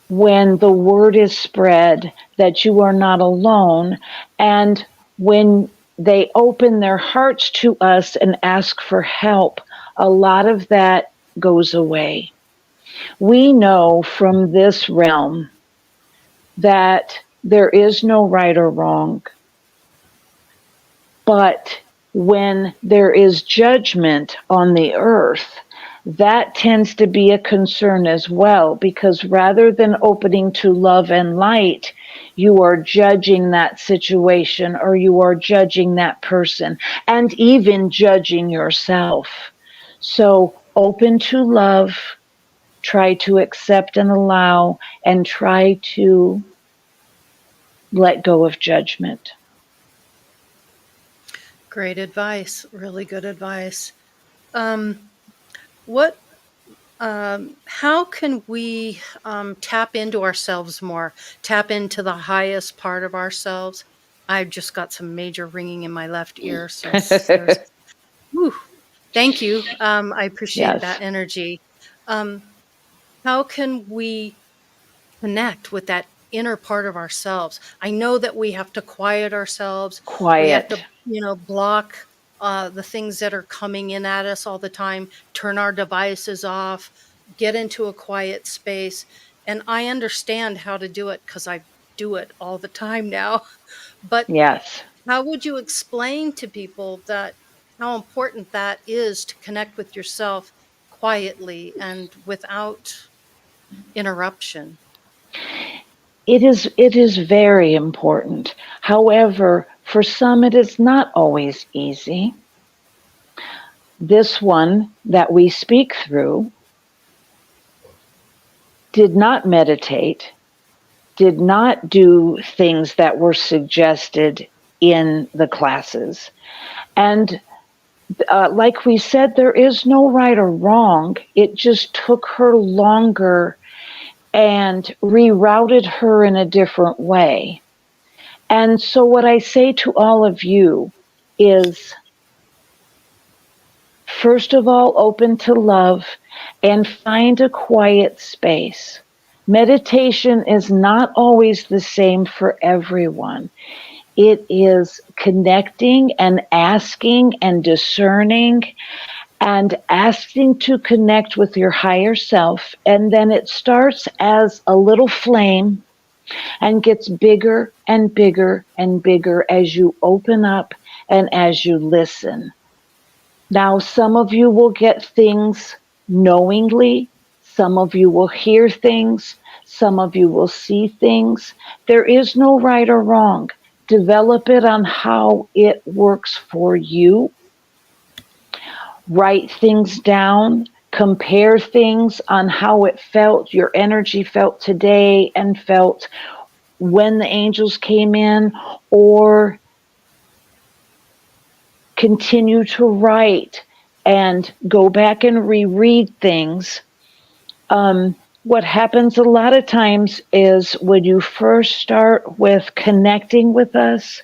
Speaker 3: when the word is spread that you are not alone, and when they open their hearts to us and ask for help, a lot of that goes away. We know from this realm that there is no right or wrong, but when there is judgment on the earth, that tends to be a concern as well, because rather than opening to love and light, you are judging that situation, or you are judging that person, and even judging yourself. So open to love, try to accept and allow, and try to let go of judgment.
Speaker 1: Great advice. Really good advice. How can we tap into ourselves more, tap into the highest part of ourselves? I've just got some major ringing in my left ear. So whew, thank you. I appreciate
Speaker 3: Yes.
Speaker 1: that energy. How can we connect with that inner part of ourselves? I know that we have to quiet ourselves. We have
Speaker 3: Quiet.
Speaker 1: to, block the things that are coming in at us all the time, turn our devices off, get into a quiet space. And I understand how to do it because I do it all the time now. But
Speaker 3: Yes.
Speaker 1: how would you explain to people that how important that is to connect with yourself quietly and without interruption?
Speaker 3: It is very important. However, for some it is not always easy. This one that we speak through did not meditate, did not do things that were suggested in the classes. And like we said, there is no right or wrong. It just took her longer and rerouted her in a different way. And so what I say to all of you is, first of all, open to love and find a quiet space. Meditation is not always the same for everyone. It is connecting and asking and discerning and asking to connect with your higher self. And then it starts as a little flame and gets bigger and bigger and bigger as you open up and as you listen. Now, some of you will get things knowingly, some of you will hear things, some of you will see things. There is no right or wrong. Develop it on how it works for you. Write things down, compare things on how it felt, your energy felt today and felt when the angels came in, or continue to write and go back and reread things. What happens a lot of times is when you first start with connecting with us,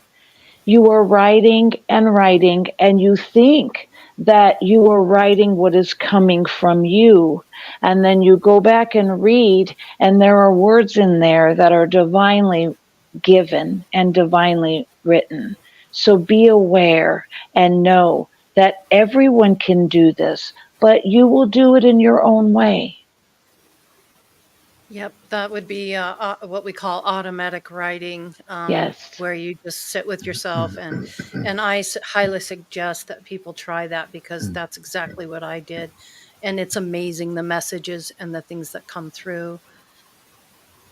Speaker 3: you are writing and you think that you are writing what is coming from you. And then you go back and read, and there are words in there that are divinely given and divinely written. So be aware and know that everyone can do this, but you will do it in your own way.
Speaker 1: Yep, that would be what we call automatic writing,
Speaker 3: Yes.
Speaker 1: where you just sit with yourself, and highly suggest that people try that, because that's exactly what I did, and it's amazing the messages and the things that come through.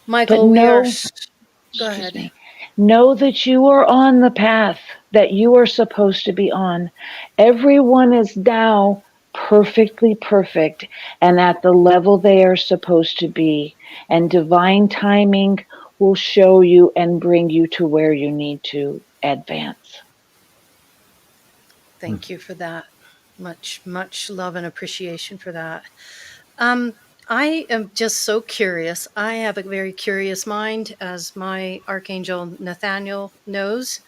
Speaker 3: But
Speaker 1: Michael,
Speaker 3: know,
Speaker 1: go
Speaker 3: excuse
Speaker 1: ahead.
Speaker 3: me, know that you are on the path that you are supposed to be on. Everyone is now perfectly perfect and at the level they are supposed to be. And divine timing will show you and bring you to where you need to advance.
Speaker 1: Thank you for that. Much love and appreciation for that. Um, I am just so curious. I have a very curious mind, as my Archangel Nathaniel knows.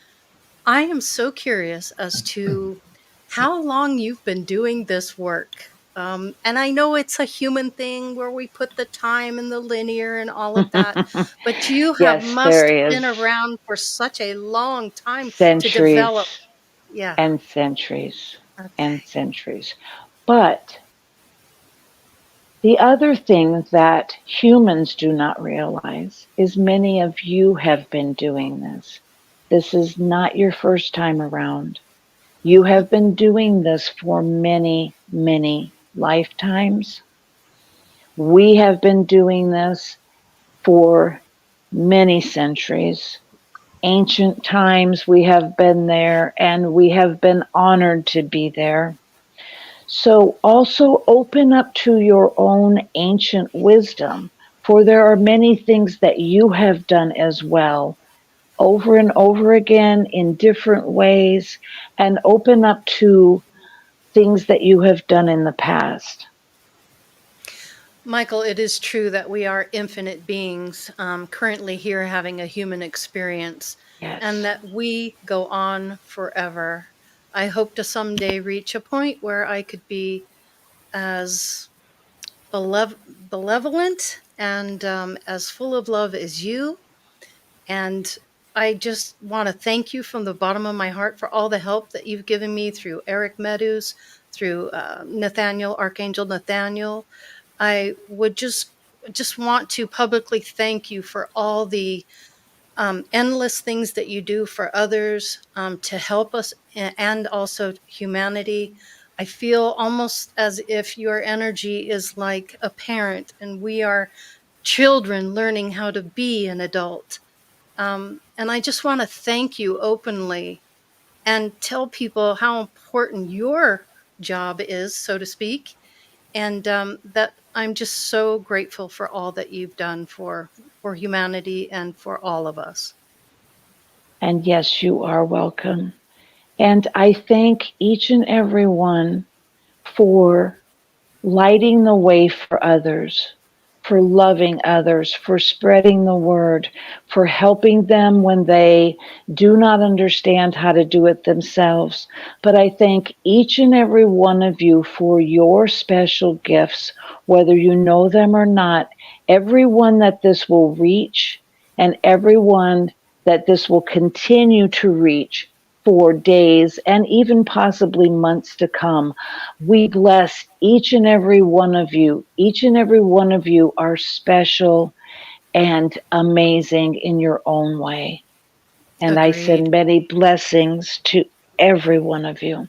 Speaker 1: I am so curious as to how long you've been doing this work. And I know it's a human thing where we put the time and the linear and all of that, but you have
Speaker 3: Yes, there
Speaker 1: must
Speaker 3: is
Speaker 1: been around for such a long time to develop.
Speaker 3: centuries
Speaker 1: Yeah.
Speaker 3: and centuries and
Speaker 1: Okay.
Speaker 3: centuries. But the other thing that humans do not realize is many of you have been doing this. This is not your first time around. You have been doing this for many, many lifetimes. We have been doing this for many centuries. Ancient times, we have been there, and we have been honored to be there. So also open up to your own ancient wisdom, for there are many things that you have done as well, over and over again in different ways, and open up to things that you have done in the past.
Speaker 1: Michael, it is true that we are infinite beings, currently here having a human experience, and
Speaker 3: Yes.
Speaker 1: that we go on forever. I hope to someday reach a point where I could be as benevolent and as full of love as you. And I just want to thank you from the bottom of my heart for all the help that you've given me through Eric Meadows, through Nathaniel, Archangel Nathaniel. I would just want to publicly thank you for all the endless things that you do for others, to help us and also humanity. I feel almost as if your energy is like a parent, and we are children learning how to be an adult. And I just want to thank you openly and tell people how important your job is, so to speak, and that I'm just so grateful for all that you've done for humanity and for all of us.
Speaker 3: And yes, you are welcome. And I thank each and every one for lighting the way for others, for loving others, for spreading the word, for helping them when they do not understand how to do it themselves. But I thank each and every one of you for your special gifts, whether you know them or not. Everyone that this will reach, and everyone that this will continue to reach for days and even possibly months to come. We bless each and every one of you. Each and every one of you are special and amazing in your own way. And I
Speaker 1: Agreed.
Speaker 3: send many blessings to every one of you.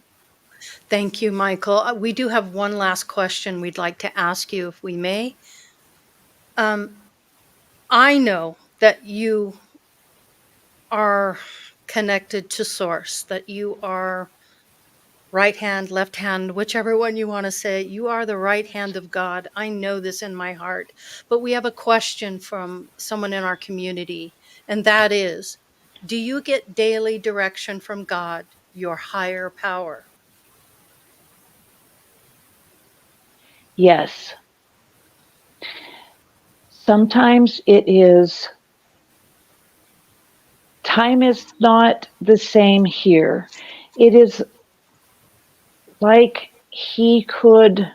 Speaker 1: Thank you, Michael. We do have one last question we'd like to ask you, if we may. Um, I know that you are connected to Source, that you are right hand, left hand, whichever one you want to say. You are the right hand of God. I know this in my heart. But we have a question from someone in our community, And that is, do you get daily direction from God, your higher power?
Speaker 3: Yes. Sometimes it is, time is not the same here. It is like he could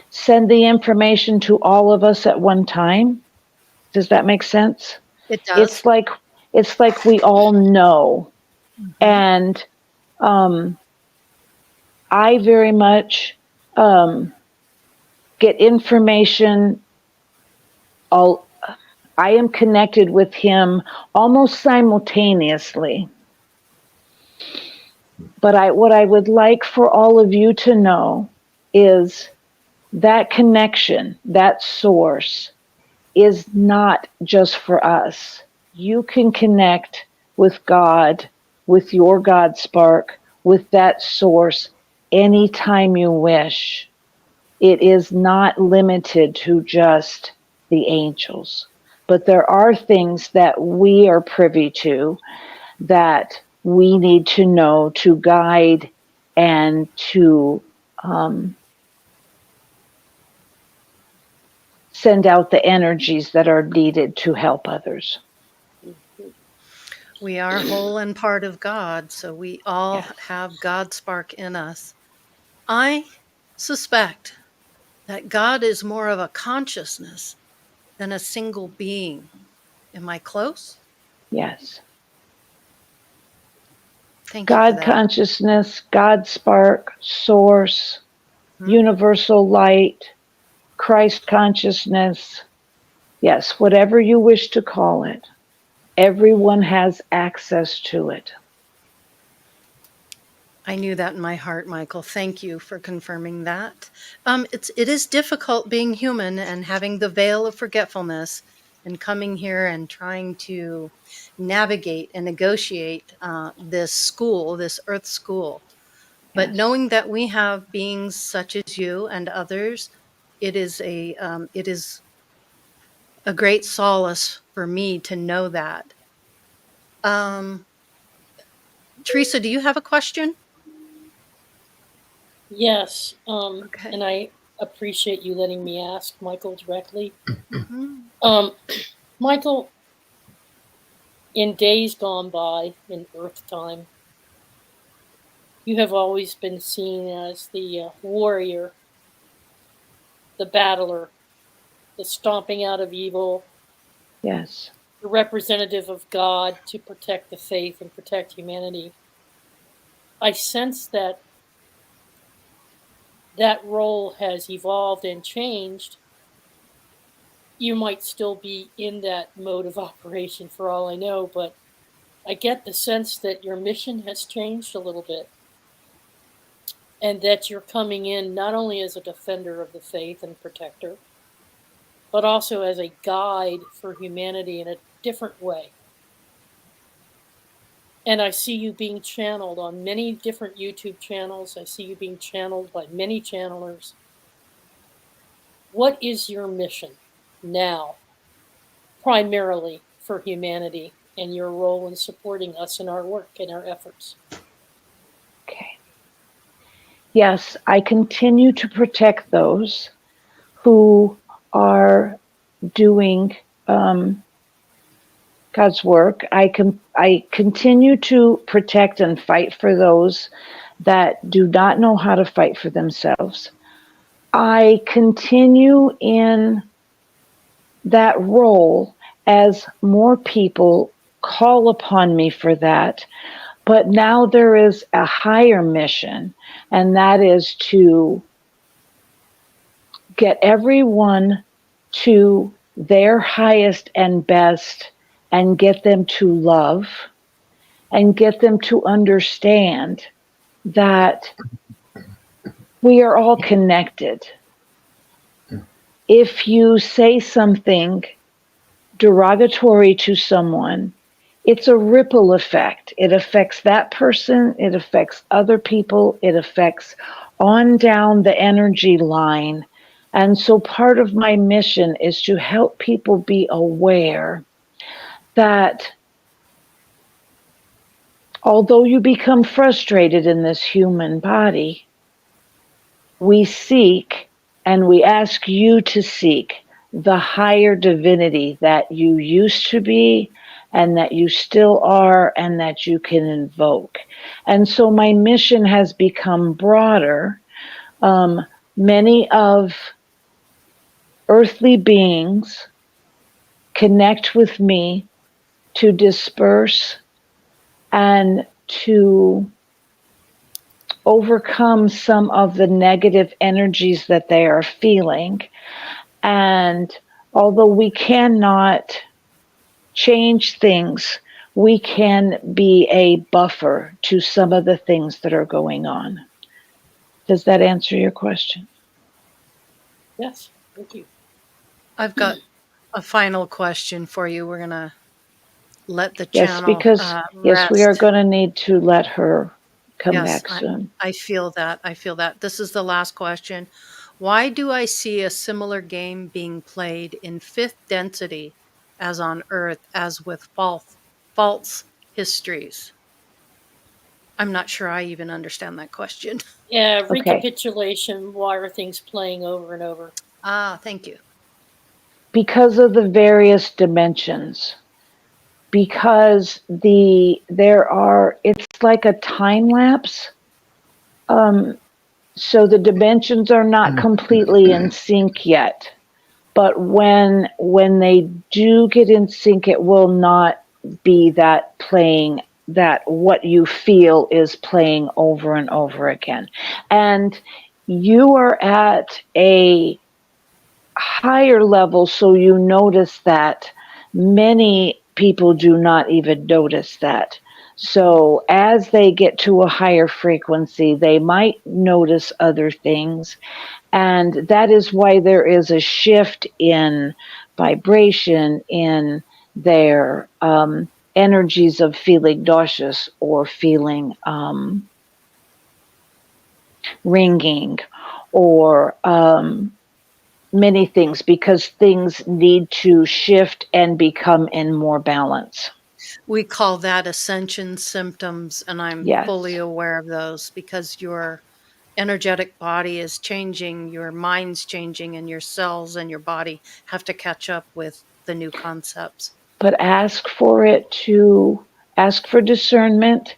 Speaker 3: send the information to all of us at one time. Does that make sense?
Speaker 1: It does.
Speaker 3: It's like we all know. And I very much get information. I am connected with him almost simultaneously. But what I would like for all of you to know is that connection, that source, is not just for us. You can connect with God, with your God spark, with that source anytime you wish. It is not limited to just the angels. But there are things that we are privy to that we need to know to guide and to send out the energies that are needed to help others.
Speaker 1: We are whole and part of God, so we all
Speaker 3: Yes.
Speaker 1: have God spark in us. I suspect that God is more of a consciousness than a single being. Am I close?
Speaker 3: Yes.
Speaker 1: Thank you for
Speaker 3: God
Speaker 1: that.
Speaker 3: consciousness, God spark, source,
Speaker 1: Mhm.
Speaker 3: universal light, Christ consciousness. Yes, whatever you wish to call it. Everyone has access to it.
Speaker 1: I knew that in my heart, Michael. Thank you for confirming that. It is difficult being human and having the veil of forgetfulness and coming here and trying to navigate and negotiate this school, this earth school. But
Speaker 3: Yes.
Speaker 1: knowing that we have beings such as you and others, it is a great solace for me to know that. Teresa, do you have a question?
Speaker 2: Yes,
Speaker 1: Okay.
Speaker 2: and I appreciate you letting me ask Michael directly.
Speaker 1: Mhm.
Speaker 2: Michael, in days gone by, in Earth time, you have always been seen as the warrior, the battler, the stomping out of evil,
Speaker 3: Yes.
Speaker 2: the representative of God to protect the faith and protect humanity. I sense that that role has evolved and changed. You might still be in that mode of operation for all I know, but I get the sense that your mission has changed a little bit and that you're coming in not only as a defender of the faith and protector, but also as a guide for humanity in a different way. And I see you being channeled on many different YouTube channels. I see you being channeled by many channelers. What is your mission now, primarily for humanity, and your role in supporting us in our work and our efforts?
Speaker 3: Okay. Yes, I continue to protect those who are doing God's work. I continue to protect and fight for those that do not know how to fight for themselves. I continue in that role as more people call upon me for that. But now there is a higher mission, and that is to get everyone to their highest and best and get them to love and get them to understand that we are all connected. If you say something derogatory to someone, it's a ripple effect. It affects that person, it affects other people, it affects on down the energy line And so part of my mission is to help people be aware that although you become frustrated in this human body, we seek and we ask you to seek the higher divinity that you used to be and that you still are and that you can invoke. And so my mission has become broader. Many of earthly beings connect with me to disperse and to overcome some of the negative energies that they are feeling. And although we cannot change things, we can be a buffer to some of the things that are going on. Does that answer your question?
Speaker 2: Yes, thank you.
Speaker 1: I've got a final question for you. We're going to let the
Speaker 3: Yes,
Speaker 1: channel
Speaker 3: because yes, we are
Speaker 1: rest.
Speaker 3: going to need to let her come
Speaker 1: Yes,
Speaker 3: back soon.
Speaker 1: I feel that. I feel that. This is the last question. Why do I see a similar game being played in fifth density as on Earth as with false histories? I'm not sure I even understand that question.
Speaker 2: Yeah,
Speaker 3: Okay.
Speaker 2: recapitulation. Why are things playing over and over?
Speaker 1: Thank you.
Speaker 3: Because of the various dimensions. Because it's like a time lapse. So the dimensions are not completely in sync yet. But when they do get in sync, it will not be that playing, that what you feel is playing over and over again. And you are at a higher level, so you notice that. Many people do not even notice that. So as they get to a higher frequency, they might notice other things. And that is why there is a shift in vibration in their energies of feeling nauseous or feeling ringing or many things, because things need to shift and become in more balance.
Speaker 1: We call that ascension symptoms, and I'm
Speaker 3: Yes.
Speaker 1: fully aware of those because your energetic body is changing, your mind's changing, and your cells and your body have to catch up with the new concepts.
Speaker 3: But ask for discernment,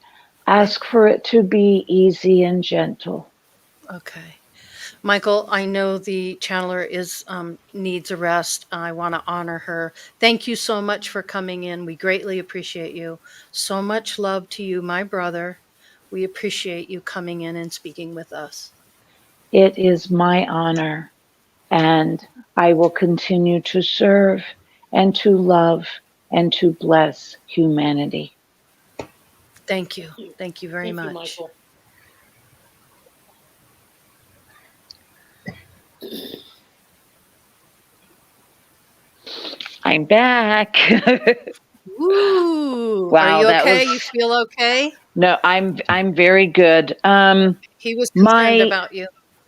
Speaker 3: ask for it to be easy and gentle.
Speaker 1: Okay. Michael, I know the channeler needs a rest. I want to honor her. Thank you so much for coming in. We greatly appreciate you. So much love to you, my brother. We appreciate you coming in and speaking with us.
Speaker 3: It is my honor, and I will continue to serve and to love and to bless humanity.
Speaker 1: Thank you. Thank you very
Speaker 2: Thank
Speaker 1: much.
Speaker 2: you, Michael.
Speaker 3: I'm back.
Speaker 1: Ooh,
Speaker 3: Wow,
Speaker 1: are you
Speaker 3: that
Speaker 1: okay?
Speaker 3: was-
Speaker 1: You feel okay?
Speaker 3: No, I'm very good.
Speaker 1: He was concerned about you.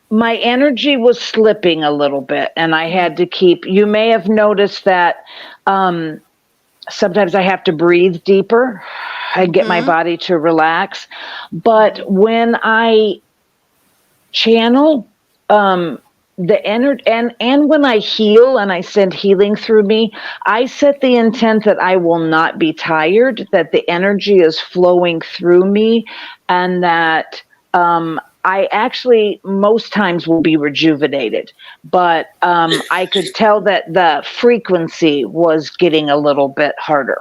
Speaker 3: My energy was slipping a little bit, and I had to keep. You may have noticed that sometimes I have to breathe deeper and get my body to relax. But when I channel, the energy, and when I heal and I send healing through me, I set the intent that I will not be tired, that the energy is flowing through me, and that I actually most times will be rejuvenated. But I could tell that the frequency was getting a little bit harder.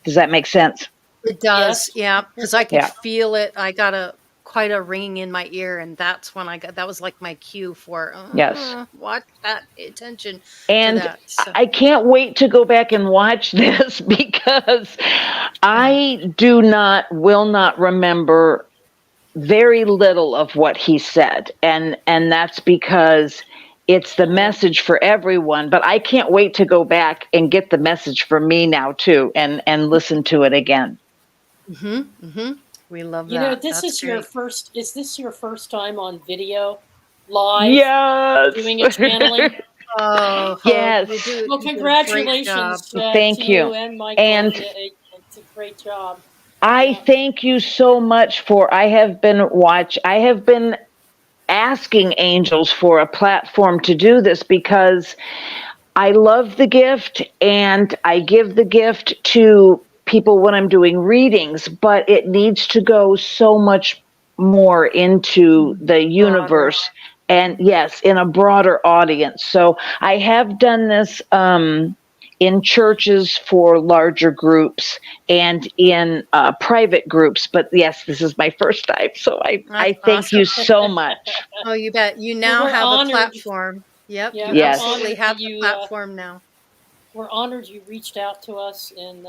Speaker 3: Does that make sense?
Speaker 1: It does,
Speaker 2: Yes.
Speaker 1: yeah, because I could
Speaker 3: Yeah.
Speaker 1: feel it. I got quite a ringing in my ear, and that's when that was like my cue for
Speaker 3: Yes.
Speaker 1: watch that, pay attention
Speaker 3: And
Speaker 1: to that. So.
Speaker 3: I can't wait to go back and watch this because I will not remember very little of what he said. And that's because it's the message for everyone, but I can't wait to go back and get the message for me now too and listen to it again.
Speaker 1: We love that.
Speaker 2: You know, this
Speaker 1: That's
Speaker 2: is your
Speaker 1: great.
Speaker 2: first. Is this your first time on video live
Speaker 3: Yes.
Speaker 2: doing a channeling.
Speaker 1: Oh, Hope,
Speaker 3: Yes.
Speaker 1: you do
Speaker 2: Well,
Speaker 1: you did a great job.
Speaker 2: congratulations
Speaker 3: Thank
Speaker 2: to
Speaker 3: you.
Speaker 2: you and Michael.
Speaker 3: And
Speaker 2: It's a great job.
Speaker 3: I
Speaker 2: Yeah.
Speaker 3: thank you so much for I have been asking angels for a platform to do this because I love the gift and I give the gift to people when I'm doing readings, but it needs to go so much more into the
Speaker 1: Broader.
Speaker 3: universe and yes, in a broader audience. So I have done this in churches for larger groups and in private groups, but yes, this is my first time. So
Speaker 1: That's
Speaker 3: I thank you
Speaker 1: awesome.
Speaker 3: so much.
Speaker 1: Oh, you bet. You
Speaker 2: Well,
Speaker 1: now
Speaker 2: we're
Speaker 1: have a
Speaker 2: honored.
Speaker 1: platform. Yep,
Speaker 2: Yeah,
Speaker 1: you
Speaker 2: we're
Speaker 3: Yes.
Speaker 1: absolutely
Speaker 2: honored
Speaker 1: have
Speaker 2: that
Speaker 1: the
Speaker 2: you.
Speaker 1: platform now.
Speaker 2: We're honored you reached out to us and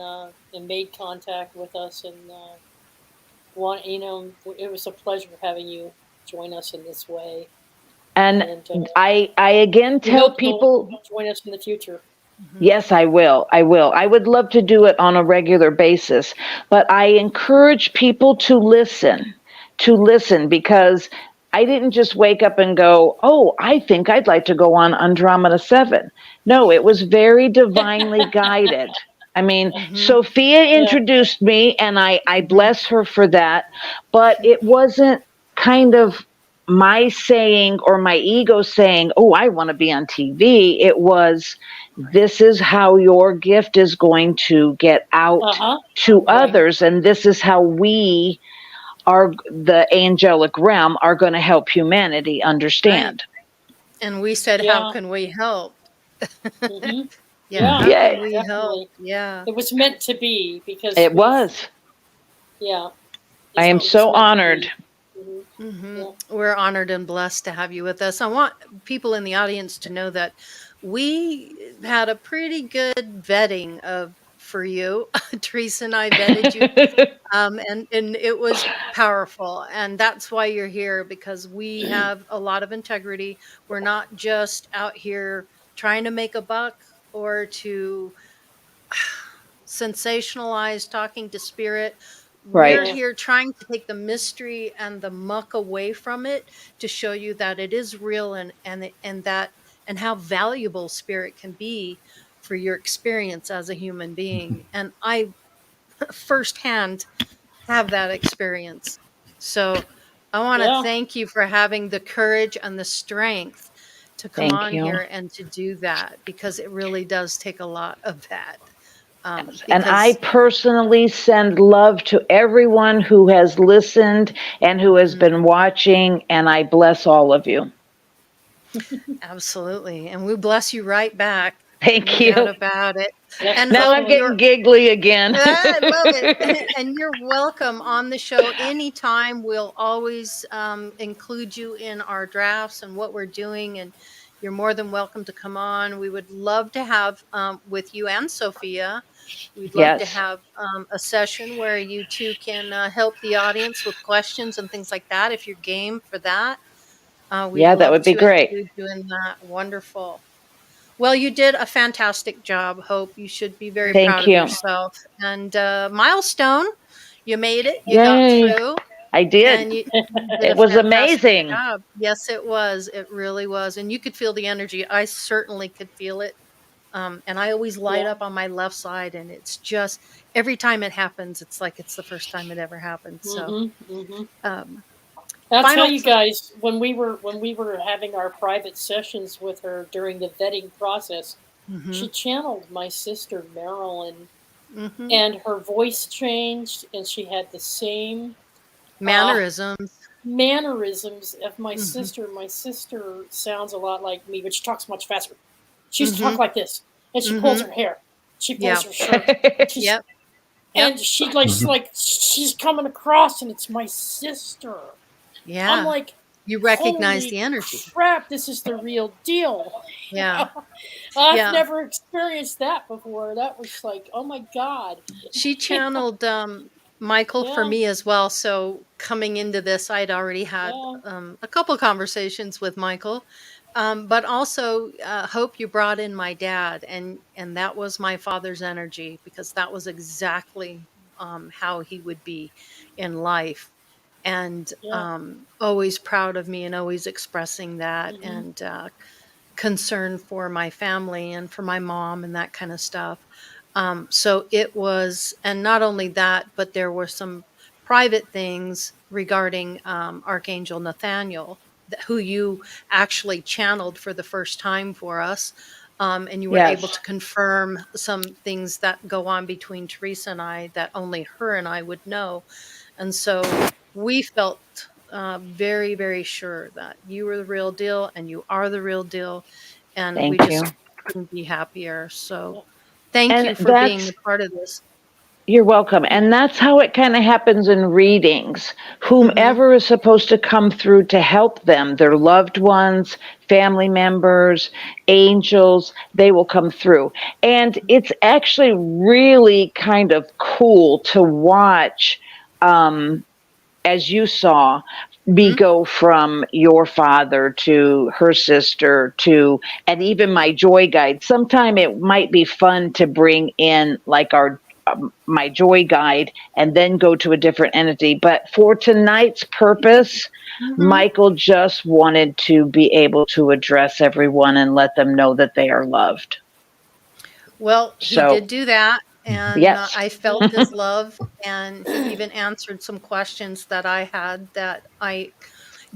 Speaker 2: made contact with us and want it was a pleasure having you join us in this way.
Speaker 3: And
Speaker 2: And
Speaker 3: I again
Speaker 2: we
Speaker 3: tell
Speaker 2: hope you'll
Speaker 3: people,
Speaker 2: join us in the future.
Speaker 1: Mhm.
Speaker 3: yes, I will. I will. I would love to do it on a regular basis, but I encourage people to listen because I didn't just wake up and go, "Oh, I think I'd like to go on Andromeda 7." No, it was very divinely guided. I mean,
Speaker 1: Mhm.
Speaker 3: Sophia
Speaker 2: Yeah.
Speaker 3: introduced me and I
Speaker 1: Mhm.
Speaker 3: bless her for that, but it wasn't kind of my saying or my ego saying, "Oh, I want to be on TV." It was, this is how your gift is going to get out
Speaker 2: Uh-huh.
Speaker 3: to
Speaker 2: Right.
Speaker 3: others, and this is how we are, the angelic realm, are going to help humanity
Speaker 1: Right.
Speaker 3: understand.
Speaker 1: And we said, how
Speaker 2: Yeah.
Speaker 1: can we help?
Speaker 2: Mm-hmm.
Speaker 1: Yeah,
Speaker 2: Yeah.
Speaker 1: how can
Speaker 3: Yay.
Speaker 1: we help?
Speaker 2: Definitely.
Speaker 1: Yeah.
Speaker 2: It was meant to be because
Speaker 3: It was.
Speaker 2: yeah,
Speaker 3: I am
Speaker 2: it was
Speaker 3: so
Speaker 2: meant to
Speaker 3: honored.
Speaker 2: be. Hmm.
Speaker 1: Hmm.
Speaker 2: Yeah.
Speaker 1: We're honored and blessed to have you with us. I want people in the audience to know that we had a pretty good vetting of for you. Teresa and I vetted you, and it was powerful, and that's why you're here, because we have a lot of integrity. We're not just out here trying to make a buck or to sensationalized talking to spirit. We're
Speaker 3: Right.
Speaker 2: Yeah.
Speaker 1: here trying to take the mystery and the muck away from it to show you that it is real, and that and how valuable spirit can be for your experience as a human being. And I firsthand have that experience. So I want to
Speaker 2: Yeah.
Speaker 1: thank you for having the courage and the strength to come
Speaker 3: Thank
Speaker 1: on
Speaker 3: you.
Speaker 1: here and to do that, because it really does take a lot of that.
Speaker 3: And I
Speaker 1: Because
Speaker 3: personally send love to everyone who has listened and who has
Speaker 1: Mhm,
Speaker 3: been watching, and I bless all of you.
Speaker 1: absolutely, and we bless you right back, no
Speaker 3: Thank
Speaker 1: doubt
Speaker 3: you.
Speaker 1: about it.
Speaker 2: Yes,
Speaker 1: And
Speaker 3: Now
Speaker 1: Hope,
Speaker 3: I'm
Speaker 2: definitely.
Speaker 3: getting
Speaker 1: you're
Speaker 3: giggly again.
Speaker 1: I love it. And you're welcome on the show anytime. We'll always include you in our drafts and what we're doing. And you're more than welcome to come on. We would love to have with you and Sophia. We'd love to
Speaker 3: Yes.
Speaker 1: have a session where you two can help the audience with questions and things like that. If you're game for that, we'd
Speaker 3: Yeah, that
Speaker 1: love
Speaker 3: would be
Speaker 1: to
Speaker 3: great.
Speaker 1: include you in that. Wonderful. Well, you did a fantastic job, Hope. You should be very proud
Speaker 3: Thank
Speaker 1: of
Speaker 3: you.
Speaker 1: yourself. And milestone, you made it. You got
Speaker 3: Yay.
Speaker 1: through,
Speaker 3: I did.
Speaker 1: and you did a
Speaker 3: It was
Speaker 1: fantastic
Speaker 3: amazing.
Speaker 1: job. Yes, it was. It really was. And you could feel the energy. I certainly could feel it. And I always light
Speaker 2: Yeah.
Speaker 1: up on my left side, and it's just every time it happens, it's like it's the first time it ever happened. So,
Speaker 2: Mm-hmm. Mm-hmm.
Speaker 1: um,
Speaker 2: I'll tell
Speaker 1: final.
Speaker 2: you guys, when we were having our private sessions with her during the vetting process,
Speaker 1: Hmm.
Speaker 2: she channeled my sister Marilyn,
Speaker 1: Hmm.
Speaker 2: and her voice changed, and she had the same uh,
Speaker 1: Mannerisms.
Speaker 2: mannerisms of my
Speaker 1: Hmm.
Speaker 2: sister. My sister sounds a lot like me, but she talks much faster. She used to talk
Speaker 1: Hmm.
Speaker 2: like this, and she pulls
Speaker 1: Hmm.
Speaker 2: her hair, she pulls
Speaker 1: Yep.
Speaker 2: her shirt. She's
Speaker 1: Yep. Yep.
Speaker 2: and she's coming across, and it's my sister. I'm
Speaker 1: Yeah.
Speaker 2: like,
Speaker 1: You recognize
Speaker 2: holy
Speaker 1: the energy.
Speaker 2: crap, this is the real deal. You
Speaker 1: Yeah.
Speaker 2: know, I've
Speaker 1: Yeah.
Speaker 2: never experienced that before. That was like, oh my god.
Speaker 1: She channeled Michael for
Speaker 2: Yeah,
Speaker 1: me as well. So coming into this, I'd already had
Speaker 2: yeah,
Speaker 1: a couple conversations with Michael. But also, Hope, you brought in my dad, and that was my father's energy, because that was exactly how he would be in life. and
Speaker 2: Yeah.
Speaker 1: always proud of me and always expressing that,
Speaker 2: Hmm.
Speaker 1: and concern for my family and for my mom and that kind of stuff. So it was, and not only that, but there were some private things regarding Archangel Nathaniel, who you actually channeled for the first time for us. And you were able
Speaker 3: Yes.
Speaker 1: to confirm some things that go on between Teresa and I that only her and I would know. And so we felt very, very sure that you were the real deal and you are the real deal. And we
Speaker 3: Thank you.
Speaker 1: just couldn't be happier. So thank
Speaker 3: And
Speaker 1: you for being a part of this.
Speaker 3: you're welcome. And that's how it kind of happens in readings.
Speaker 1: Hmm.
Speaker 3: Whomever is supposed to come through to help them, their loved ones, family members, angels, they will come through. And it's actually really kind of cool to watch, as you saw, me
Speaker 1: Hmm.
Speaker 3: go from your father to her sister to, and even my joy guide. Sometime it might be fun to bring in like our my joy guide and then go to a different entity. But for tonight's purpose,
Speaker 1: Hmm.
Speaker 3: Michael just wanted to be able to address everyone and let them know that they are loved.
Speaker 1: Well, he
Speaker 3: So,
Speaker 1: did do that. And
Speaker 3: yes.
Speaker 1: I felt his love. And he even answered some questions that I had that I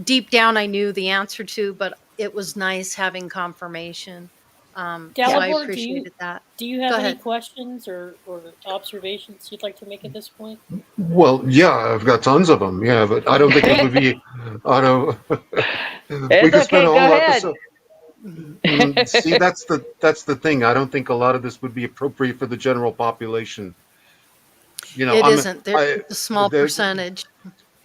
Speaker 1: deep down I knew the answer to, but it was nice having confirmation. So I
Speaker 2: Dalibor,
Speaker 1: appreciated that.
Speaker 2: do you
Speaker 1: Go
Speaker 2: have any
Speaker 1: ahead.
Speaker 2: questions or observations you'd like to make at this point?
Speaker 5: Well, yeah, I've got tons of them. Yeah, but I don't think it would be. I don't. We
Speaker 3: It's
Speaker 5: could spend
Speaker 3: okay.
Speaker 5: a
Speaker 3: Go
Speaker 5: whole
Speaker 3: ahead.
Speaker 5: episode. See, that's the thing. I don't think a lot of this would be appropriate for the general population.
Speaker 1: It
Speaker 5: I'm
Speaker 1: isn't.
Speaker 5: I
Speaker 1: It's a small
Speaker 5: there,
Speaker 1: percentage.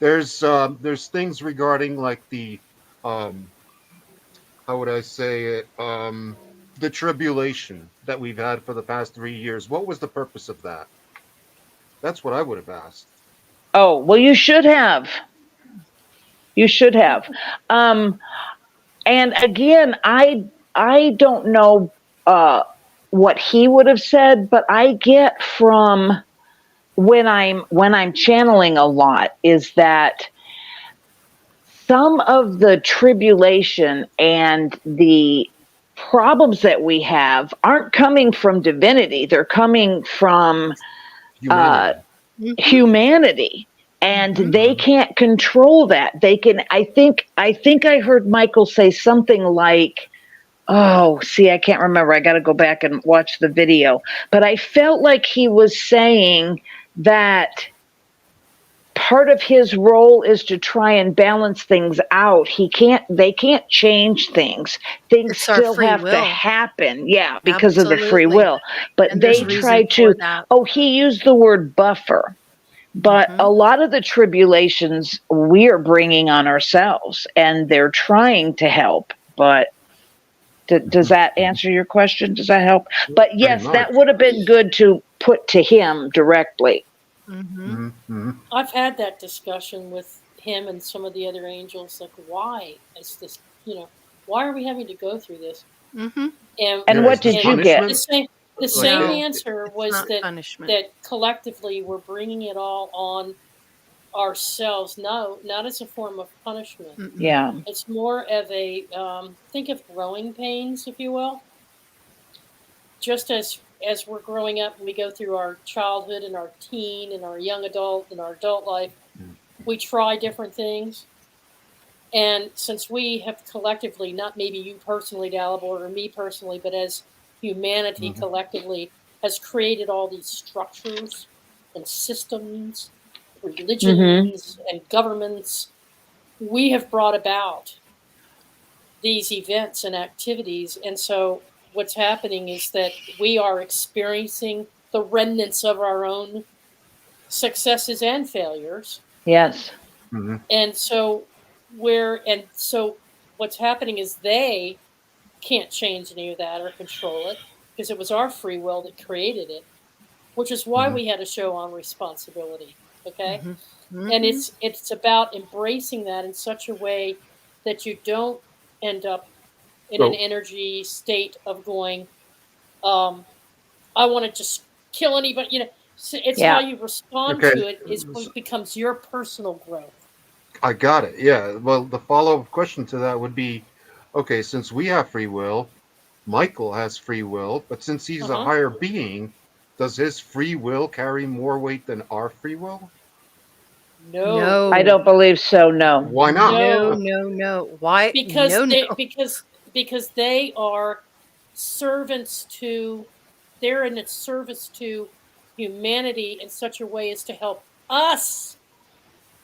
Speaker 5: there's things regarding like the um how would I say it the tribulation that we've had for the past 3 years. What was the purpose of that? That's what I would have asked.
Speaker 3: Oh, well, you should have. You should have. Um, and again, I don't know uh, what he would have said, but I get from when I'm channeling a lot is that some of the tribulation and the problems that we have aren't coming from divinity; they're coming from uh,
Speaker 5: Humanity.
Speaker 1: Hmm.
Speaker 3: humanity, and
Speaker 1: Hmm.
Speaker 3: they can't control that. They can. I think I heard Michael say something like, oh, see, I can't remember. I got to go back and watch the video. But I felt like he was saying that part of his role is to try and balance things out. They can't change things. Things
Speaker 1: It's our
Speaker 3: still
Speaker 1: free
Speaker 3: have to
Speaker 1: will.
Speaker 3: happen. Yeah, because of the free
Speaker 1: Absolutely.
Speaker 3: will. But
Speaker 1: And there's
Speaker 3: they
Speaker 1: reason
Speaker 3: try
Speaker 1: for
Speaker 3: to,
Speaker 1: that.
Speaker 3: oh, he used the word buffer. But
Speaker 1: Hmm.
Speaker 3: a lot of the tribulations we are bringing on ourselves, and they're trying to help. But does that answer your question? Does that help? But
Speaker 5: Pretty
Speaker 3: yes, that
Speaker 5: much.
Speaker 3: would have been good to put to him directly.
Speaker 1: Hmm.
Speaker 5: Mm-hmm.
Speaker 2: I've had that discussion with him and some of the other angels. Like, why is this? Why are we having to go through this?
Speaker 1: Hmm.
Speaker 2: And
Speaker 3: And
Speaker 5: Yeah, is
Speaker 3: what
Speaker 5: this
Speaker 3: did
Speaker 2: and
Speaker 3: you get?
Speaker 2: the
Speaker 5: punishment?
Speaker 2: same the
Speaker 5: Like
Speaker 2: same
Speaker 1: No,
Speaker 2: answer
Speaker 1: it's
Speaker 2: was
Speaker 1: not
Speaker 2: that
Speaker 1: punishment.
Speaker 2: collectively we're bringing it all on ourselves. No, not as a form of punishment.
Speaker 1: Mm-mm.
Speaker 3: Yeah.
Speaker 2: It's more of a think of growing pains, if you will. Just as we're growing up and we go through our childhood and our teen and our young adult and our adult life, we try different things. And since we have collectively, not maybe you personally, Dalibor, or me personally, but as humanity
Speaker 5: Mm-hmm.
Speaker 2: collectively, has created all these structures and systems,
Speaker 3: Mm-hmm.
Speaker 2: religions and governments, we have brought about these events and activities. And so what's happening is that we are experiencing the remnants of our own successes and failures.
Speaker 3: Yes.
Speaker 5: Mm-hmm.
Speaker 2: And so what's happening is they can't change any of that or control it because it was our free will that created it, which is why
Speaker 5: Mm-hmm.
Speaker 2: we had a show on responsibility. Okay.
Speaker 1: Hmm.
Speaker 2: And
Speaker 1: Hmm.
Speaker 2: it's about embracing that in such a way that you don't end up in an
Speaker 5: So
Speaker 2: energy state of going, um, I want to just kill anybody. It's how
Speaker 3: Yeah.
Speaker 2: you respond
Speaker 5: okay.
Speaker 2: to it is what becomes your personal growth.
Speaker 5: I got it. Yeah. Well, the follow-up question to that would be, okay, since we have free will, Michael has free will, but since he's a
Speaker 2: Uh-huh.
Speaker 5: higher being, does his free will carry more weight than our free will?
Speaker 2: No.
Speaker 3: I
Speaker 1: No,
Speaker 3: don't believe so. No.
Speaker 5: Why not?
Speaker 1: no,
Speaker 2: No.
Speaker 1: no, no. Why?
Speaker 2: Because
Speaker 1: No, no.
Speaker 2: they are servants to, they're in its service to humanity in such a way as to help us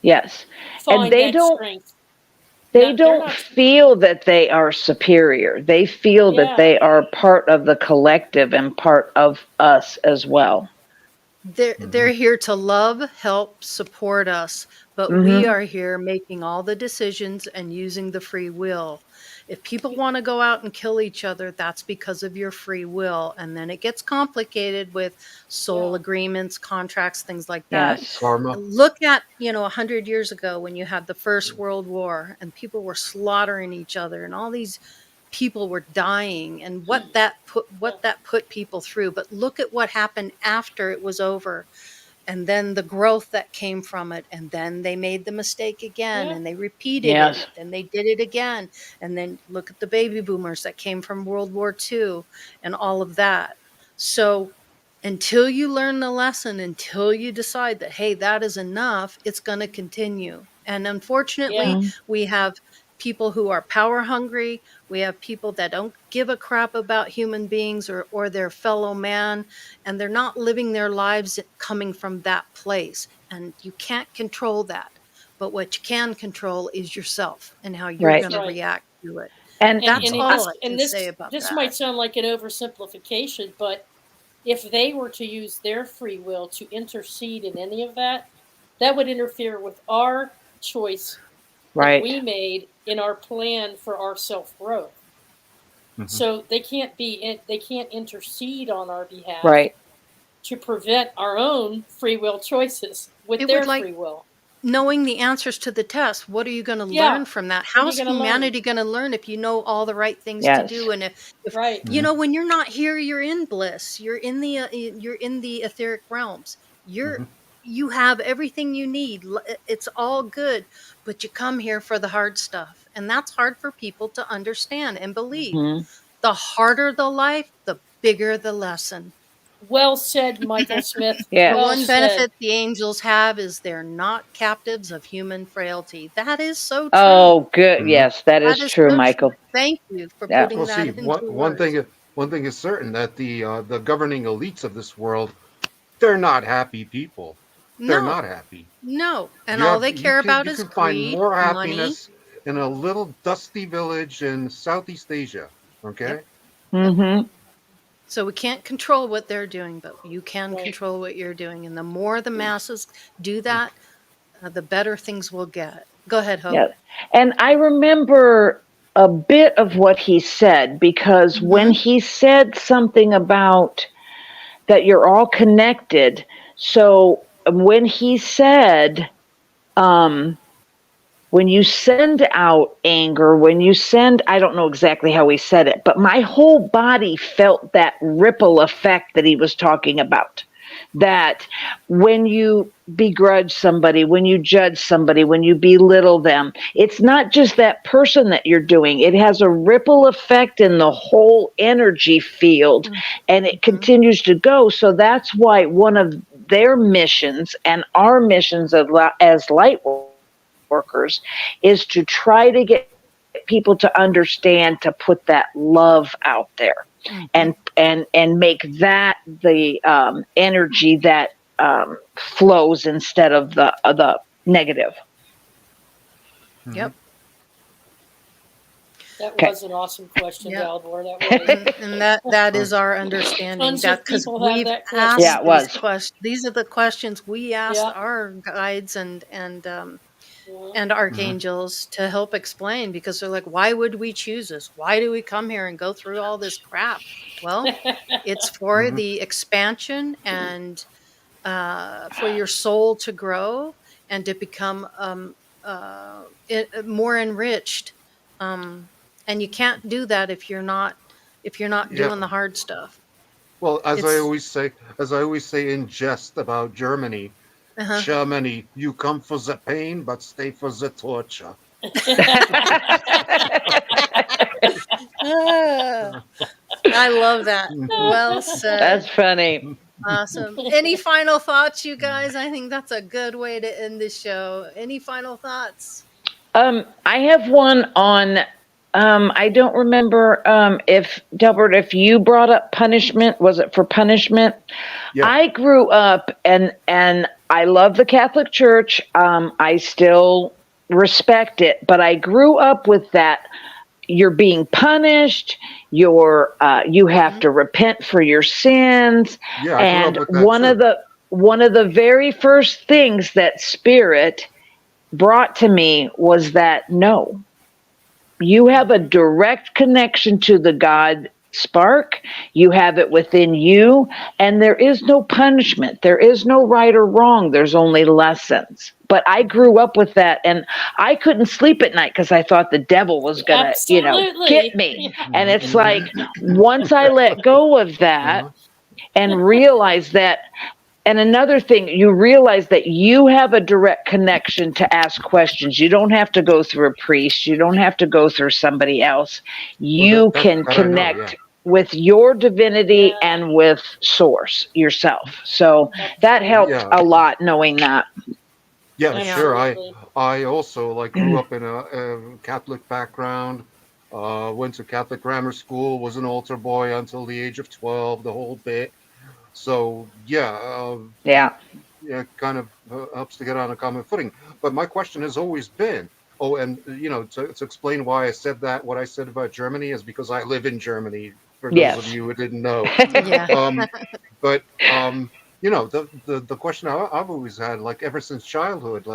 Speaker 3: Yes. And
Speaker 2: find that strength.
Speaker 3: they
Speaker 2: They're
Speaker 3: don't
Speaker 2: not.
Speaker 3: feel that they are superior. They feel that
Speaker 2: Yeah.
Speaker 3: they are part of the collective and part of us as well.
Speaker 1: They're here to love, help, support us, but we
Speaker 3: Mm-hmm.
Speaker 1: are here making all the decisions and using the free will. If people want to go out and kill each other, that's because of your free will, and then it gets complicated with soul
Speaker 2: Yeah.
Speaker 1: agreements, contracts, things like that.
Speaker 3: Yes.
Speaker 5: Karma.
Speaker 1: Look at, 100 years ago when you had the First World War and people were slaughtering each other and all these people were dying and what that put people through. But look at what happened after it was over, and then the growth that came from it, and then they made the mistake again
Speaker 2: Yeah.
Speaker 1: and they repeated it,
Speaker 3: Yes.
Speaker 1: then they did it again, and then look at the baby boomers that came from World War II and all of that. So until you learn the lesson, until you decide that, hey, that is enough, it's going to continue. And unfortunately,
Speaker 2: Yeah.
Speaker 3: Mm-hmm.
Speaker 1: we have people who are power hungry. We have people that don't give a crap about human beings or their fellow man, and they're not living their lives coming from that place. And you can't control that. But what you can control is yourself and how you're
Speaker 3: Right.
Speaker 1: going
Speaker 2: That's
Speaker 1: to
Speaker 2: right.
Speaker 1: react to it.
Speaker 3: And
Speaker 1: That's
Speaker 2: And
Speaker 1: all I
Speaker 2: and
Speaker 1: can say about
Speaker 2: this
Speaker 1: that.
Speaker 2: might sound like an oversimplification, but if they were to use their free will to intercede in any of that, that would interfere with our choice that
Speaker 3: right.
Speaker 2: we made in our plan for our self-growth.
Speaker 5: Mhm.
Speaker 2: So they can't intercede on our behalf
Speaker 3: Right.
Speaker 2: to prevent our own free will choices with
Speaker 1: It would
Speaker 2: their
Speaker 1: like
Speaker 2: free will.
Speaker 1: knowing the answers to the test. What are you going to
Speaker 2: Yeah.
Speaker 1: learn from that?
Speaker 2: What are
Speaker 1: How's
Speaker 2: you going to learn?
Speaker 1: humanity going to learn if you know all the right things to
Speaker 3: Yes.
Speaker 1: do? And if
Speaker 2: Right.
Speaker 5: Mhm.
Speaker 1: when you're not here, you're in bliss. You're in the etheric realms. You're
Speaker 5: Mhm.
Speaker 1: you have everything you need. It's all good, but you come here for the hard stuff, and that's hard for people to understand and believe.
Speaker 3: Mm-hmm.
Speaker 1: The harder the life, the bigger the lesson.
Speaker 2: Well said, Michael Smith.
Speaker 1: The
Speaker 3: Yes.
Speaker 2: Well
Speaker 1: one
Speaker 2: said.
Speaker 1: benefit the angels have is they're not captives of human frailty. That is so true.
Speaker 3: Oh, good.
Speaker 5: Mhm.
Speaker 3: Yes, that
Speaker 1: That
Speaker 3: is
Speaker 1: is
Speaker 3: true,
Speaker 1: so true.
Speaker 3: Michael.
Speaker 1: Thank you for
Speaker 3: Yeah.
Speaker 1: putting
Speaker 5: Well, see,
Speaker 1: that into
Speaker 5: one
Speaker 1: words.
Speaker 5: thing is certain that the governing elites of this world, they're not happy people. They're
Speaker 1: No,
Speaker 5: not happy.
Speaker 1: no. And all they care about
Speaker 5: You
Speaker 1: is
Speaker 5: can find
Speaker 1: greed,
Speaker 5: more
Speaker 1: money.
Speaker 5: happiness in a little dusty village in Southeast Asia.
Speaker 1: Yep,
Speaker 5: Okay.
Speaker 1: yep.
Speaker 3: Mm-hmm.
Speaker 1: So we can't control what they're doing, but you can
Speaker 2: Right.
Speaker 1: control what you're doing. And the more the masses do that, the better things will get. Go ahead, Hope.
Speaker 3: Yeah. And I remember a bit of what he said because when
Speaker 1: Hmm.
Speaker 3: he said something about that you're all connected. So when he said, um, when you send out anger, when you send, I don't know exactly how he said it, but my whole body felt that ripple effect that he was talking about. That when you begrudge somebody, when you judge somebody, when you belittle them, it's not just that person that you're doing. It has a ripple effect in the whole energy field and it
Speaker 1: Hmm.
Speaker 3: continues to go. So that's why one of their missions and our missions as light workers is to try to get people to understand, to put that love out there
Speaker 1: Hmm.
Speaker 3: and make that the energy that flows instead of the negative.
Speaker 5: Mhm.
Speaker 1: Yep.
Speaker 2: That
Speaker 3: Okay.
Speaker 2: was an awesome question,
Speaker 1: Yep.
Speaker 2: Valdor. That was.
Speaker 1: And that
Speaker 5: Right.
Speaker 1: is our understanding,
Speaker 2: Tons
Speaker 1: that
Speaker 2: of
Speaker 1: because
Speaker 2: people have
Speaker 1: we've
Speaker 2: that
Speaker 3: Yeah,
Speaker 1: asked
Speaker 2: question.
Speaker 3: it
Speaker 1: these
Speaker 3: was.
Speaker 1: questions. These are the questions we asked
Speaker 2: Yeah.
Speaker 1: our guides
Speaker 2: Yeah.
Speaker 1: and
Speaker 5: Mhm.
Speaker 1: archangels to help explain, because they're like, why would we choose this? Why do we come here and go through all this crap? Well, it's for
Speaker 5: Mhm.
Speaker 1: the expansion and for your soul to grow and to become more enriched. Um, and you can't do that if you're not
Speaker 5: Yeah.
Speaker 1: doing the hard stuff.
Speaker 5: Well,
Speaker 1: It's
Speaker 5: as I always say in jest about Germany,
Speaker 1: Uh-huh.
Speaker 5: Germany, you come for the pain, but stay for the torture.
Speaker 1: Ah, I love that. Well said.
Speaker 3: That's funny.
Speaker 1: Awesome. Any final thoughts, you guys? I think that's a good way to end the show. Any final thoughts?
Speaker 3: I have one on. I don't remember if Delbert, if you brought up punishment. Was it for punishment?
Speaker 5: Yeah.
Speaker 3: I grew up and I love the Catholic Church. I still respect it, but I grew up with that. You're being punished. You have to repent for your sins.
Speaker 5: Yeah, I grew
Speaker 3: And
Speaker 5: up with that
Speaker 3: one of the very first things that Spirit brought to me was that no, you have a direct connection to the God spark. You have it within you, and there is no punishment. There is no right or wrong. There's only lessons. But I grew up with that, and I couldn't sleep at night because I thought the devil was gonna,
Speaker 2: Absolutely.
Speaker 3: get me.
Speaker 2: Yeah.
Speaker 3: And it's like once I let go of that and realize that. And another thing, you realize that you have a direct connection to ask questions. You don't have to go through a priest. You don't have to go through somebody else. You can connect with your divinity and with Source yourself. So that helped a lot knowing that.
Speaker 5: Yeah, sure. I also grew up in a Catholic background. Went to Catholic grammar school. Was an altar boy until the age of 12. The whole bit. So kind of helps to get on a common footing. But my question has always been, and to explain why I said that, what I said about Germany is because I live in Germany. For those of you who didn't know, but the question I've always had, ever since childhood,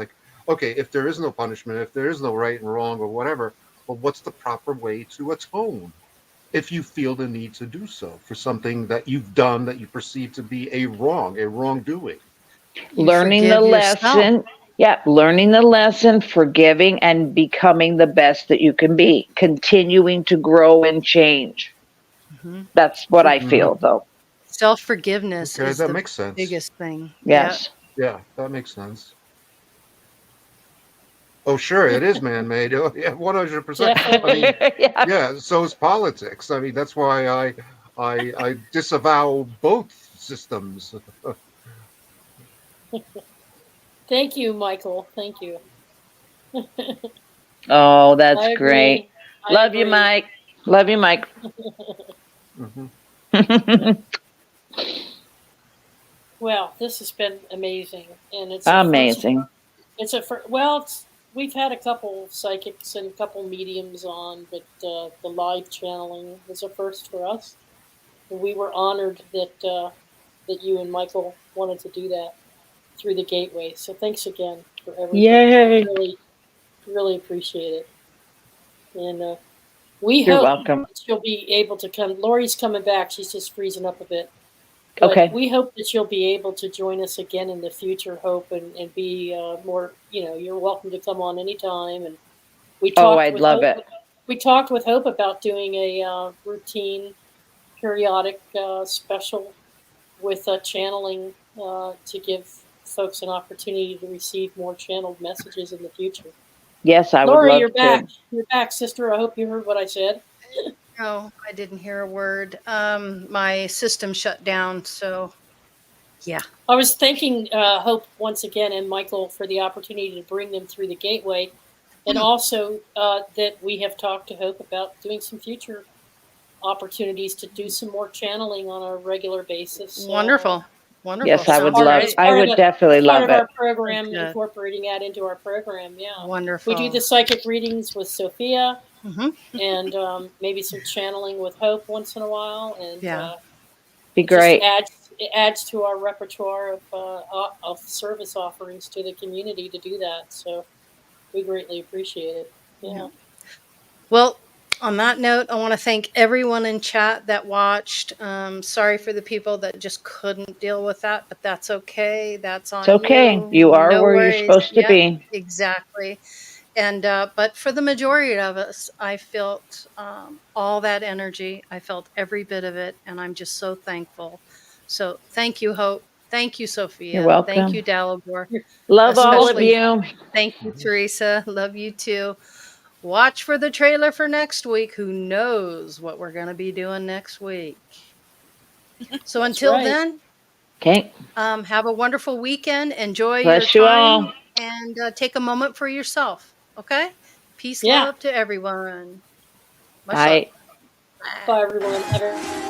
Speaker 5: okay, if there is no punishment, if there is no right and wrong or whatever, well, what's the proper way to atone? If you feel the need to do so for something that you've done that you perceive to be a wrongdoing.
Speaker 3: Learning the lesson. Yeah, learning the lesson, forgiving, and becoming the best that you can be. Continuing to grow and change. Mm-hmm. That's what I feel, though.
Speaker 1: Self-forgiveness is
Speaker 5: that
Speaker 1: the
Speaker 5: makes sense.
Speaker 1: biggest thing.
Speaker 3: Yes.
Speaker 5: Yeah, that makes sense. Oh, sure, it is man-made. Oh, yeah, 100%. I mean, so is politics. I mean, that's why I disavow both systems.
Speaker 2: Thank you, Michael. Thank you.
Speaker 3: Oh, that's great. Love you, Mike. Love you, Mike.
Speaker 2: Well, this has been amazing, and it's
Speaker 3: amazing.
Speaker 2: We've had a couple psychics and a couple mediums on, but the live channeling was a first for us. And we were honored that you and Michael wanted to do that through the gateway. So thanks again for everything.
Speaker 3: Yay!
Speaker 2: Really, really appreciate it. And we
Speaker 3: You're
Speaker 2: hope
Speaker 3: welcome.
Speaker 2: she'll be able to come. Lori's coming back. She's just freezing up a bit.
Speaker 3: But okay.
Speaker 2: We hope that you'll be able to join us again in the future, Hope, and be more, you're welcome to come on anytime. And we talked
Speaker 3: I'd love it.
Speaker 2: We talked with Hope about doing a routine, periodic special with channeling to give folks an opportunity to receive more channeled messages in the future.
Speaker 3: Yes, I would
Speaker 2: Lori,
Speaker 3: love
Speaker 2: you're back.
Speaker 3: to.
Speaker 2: You're back, sister. I hope you heard what I said.
Speaker 1: No, I didn't hear a word. My system shut down, so yeah.
Speaker 2: I was thanking Hope once again and Michael for the opportunity to bring them through the gateway, and also that we have talked to Hope about doing some future opportunities to do some more channeling on a regular basis.
Speaker 1: Wonderful. Wonderful.
Speaker 3: Yes, I would love. I would definitely love it.
Speaker 2: Part of our program, incorporating that into our program. Yeah,
Speaker 1: wonderful.
Speaker 2: We do the psychic readings with Sophia, and maybe some channeling with Hope once in a while, and
Speaker 3: be great.
Speaker 2: It adds to our repertoire of service offerings to the community to do that. So we greatly appreciate it. Yeah.
Speaker 1: Well, on that note, I want to thank everyone in chat that watched. Sorry for the people that just couldn't deal with that, but that's okay. That's on you.
Speaker 3: It's okay. You are where you're supposed to be.
Speaker 1: Exactly. And but for the majority of us, I felt all that energy. I felt every bit of it, and I'm just so thankful. So thank you, Hope. Thank you, Sophia.
Speaker 3: You're welcome.
Speaker 1: Thank you, Dalibor.
Speaker 3: Love all of
Speaker 1: Especially-
Speaker 3: you.
Speaker 1: Thank you, Teresa. Love you too. Watch for the trailer for next week. Who knows what we're going to be doing next week? So until
Speaker 2: right.
Speaker 1: then,
Speaker 3: Okay.
Speaker 1: have a wonderful weekend. Enjoy
Speaker 3: Bless
Speaker 1: your
Speaker 3: you
Speaker 1: time
Speaker 3: all.
Speaker 1: and take a moment for yourself. Okay? Peace,
Speaker 2: Yeah.
Speaker 1: love to everyone. Much
Speaker 3: Bye.
Speaker 1: love.
Speaker 2: Bye, everyone.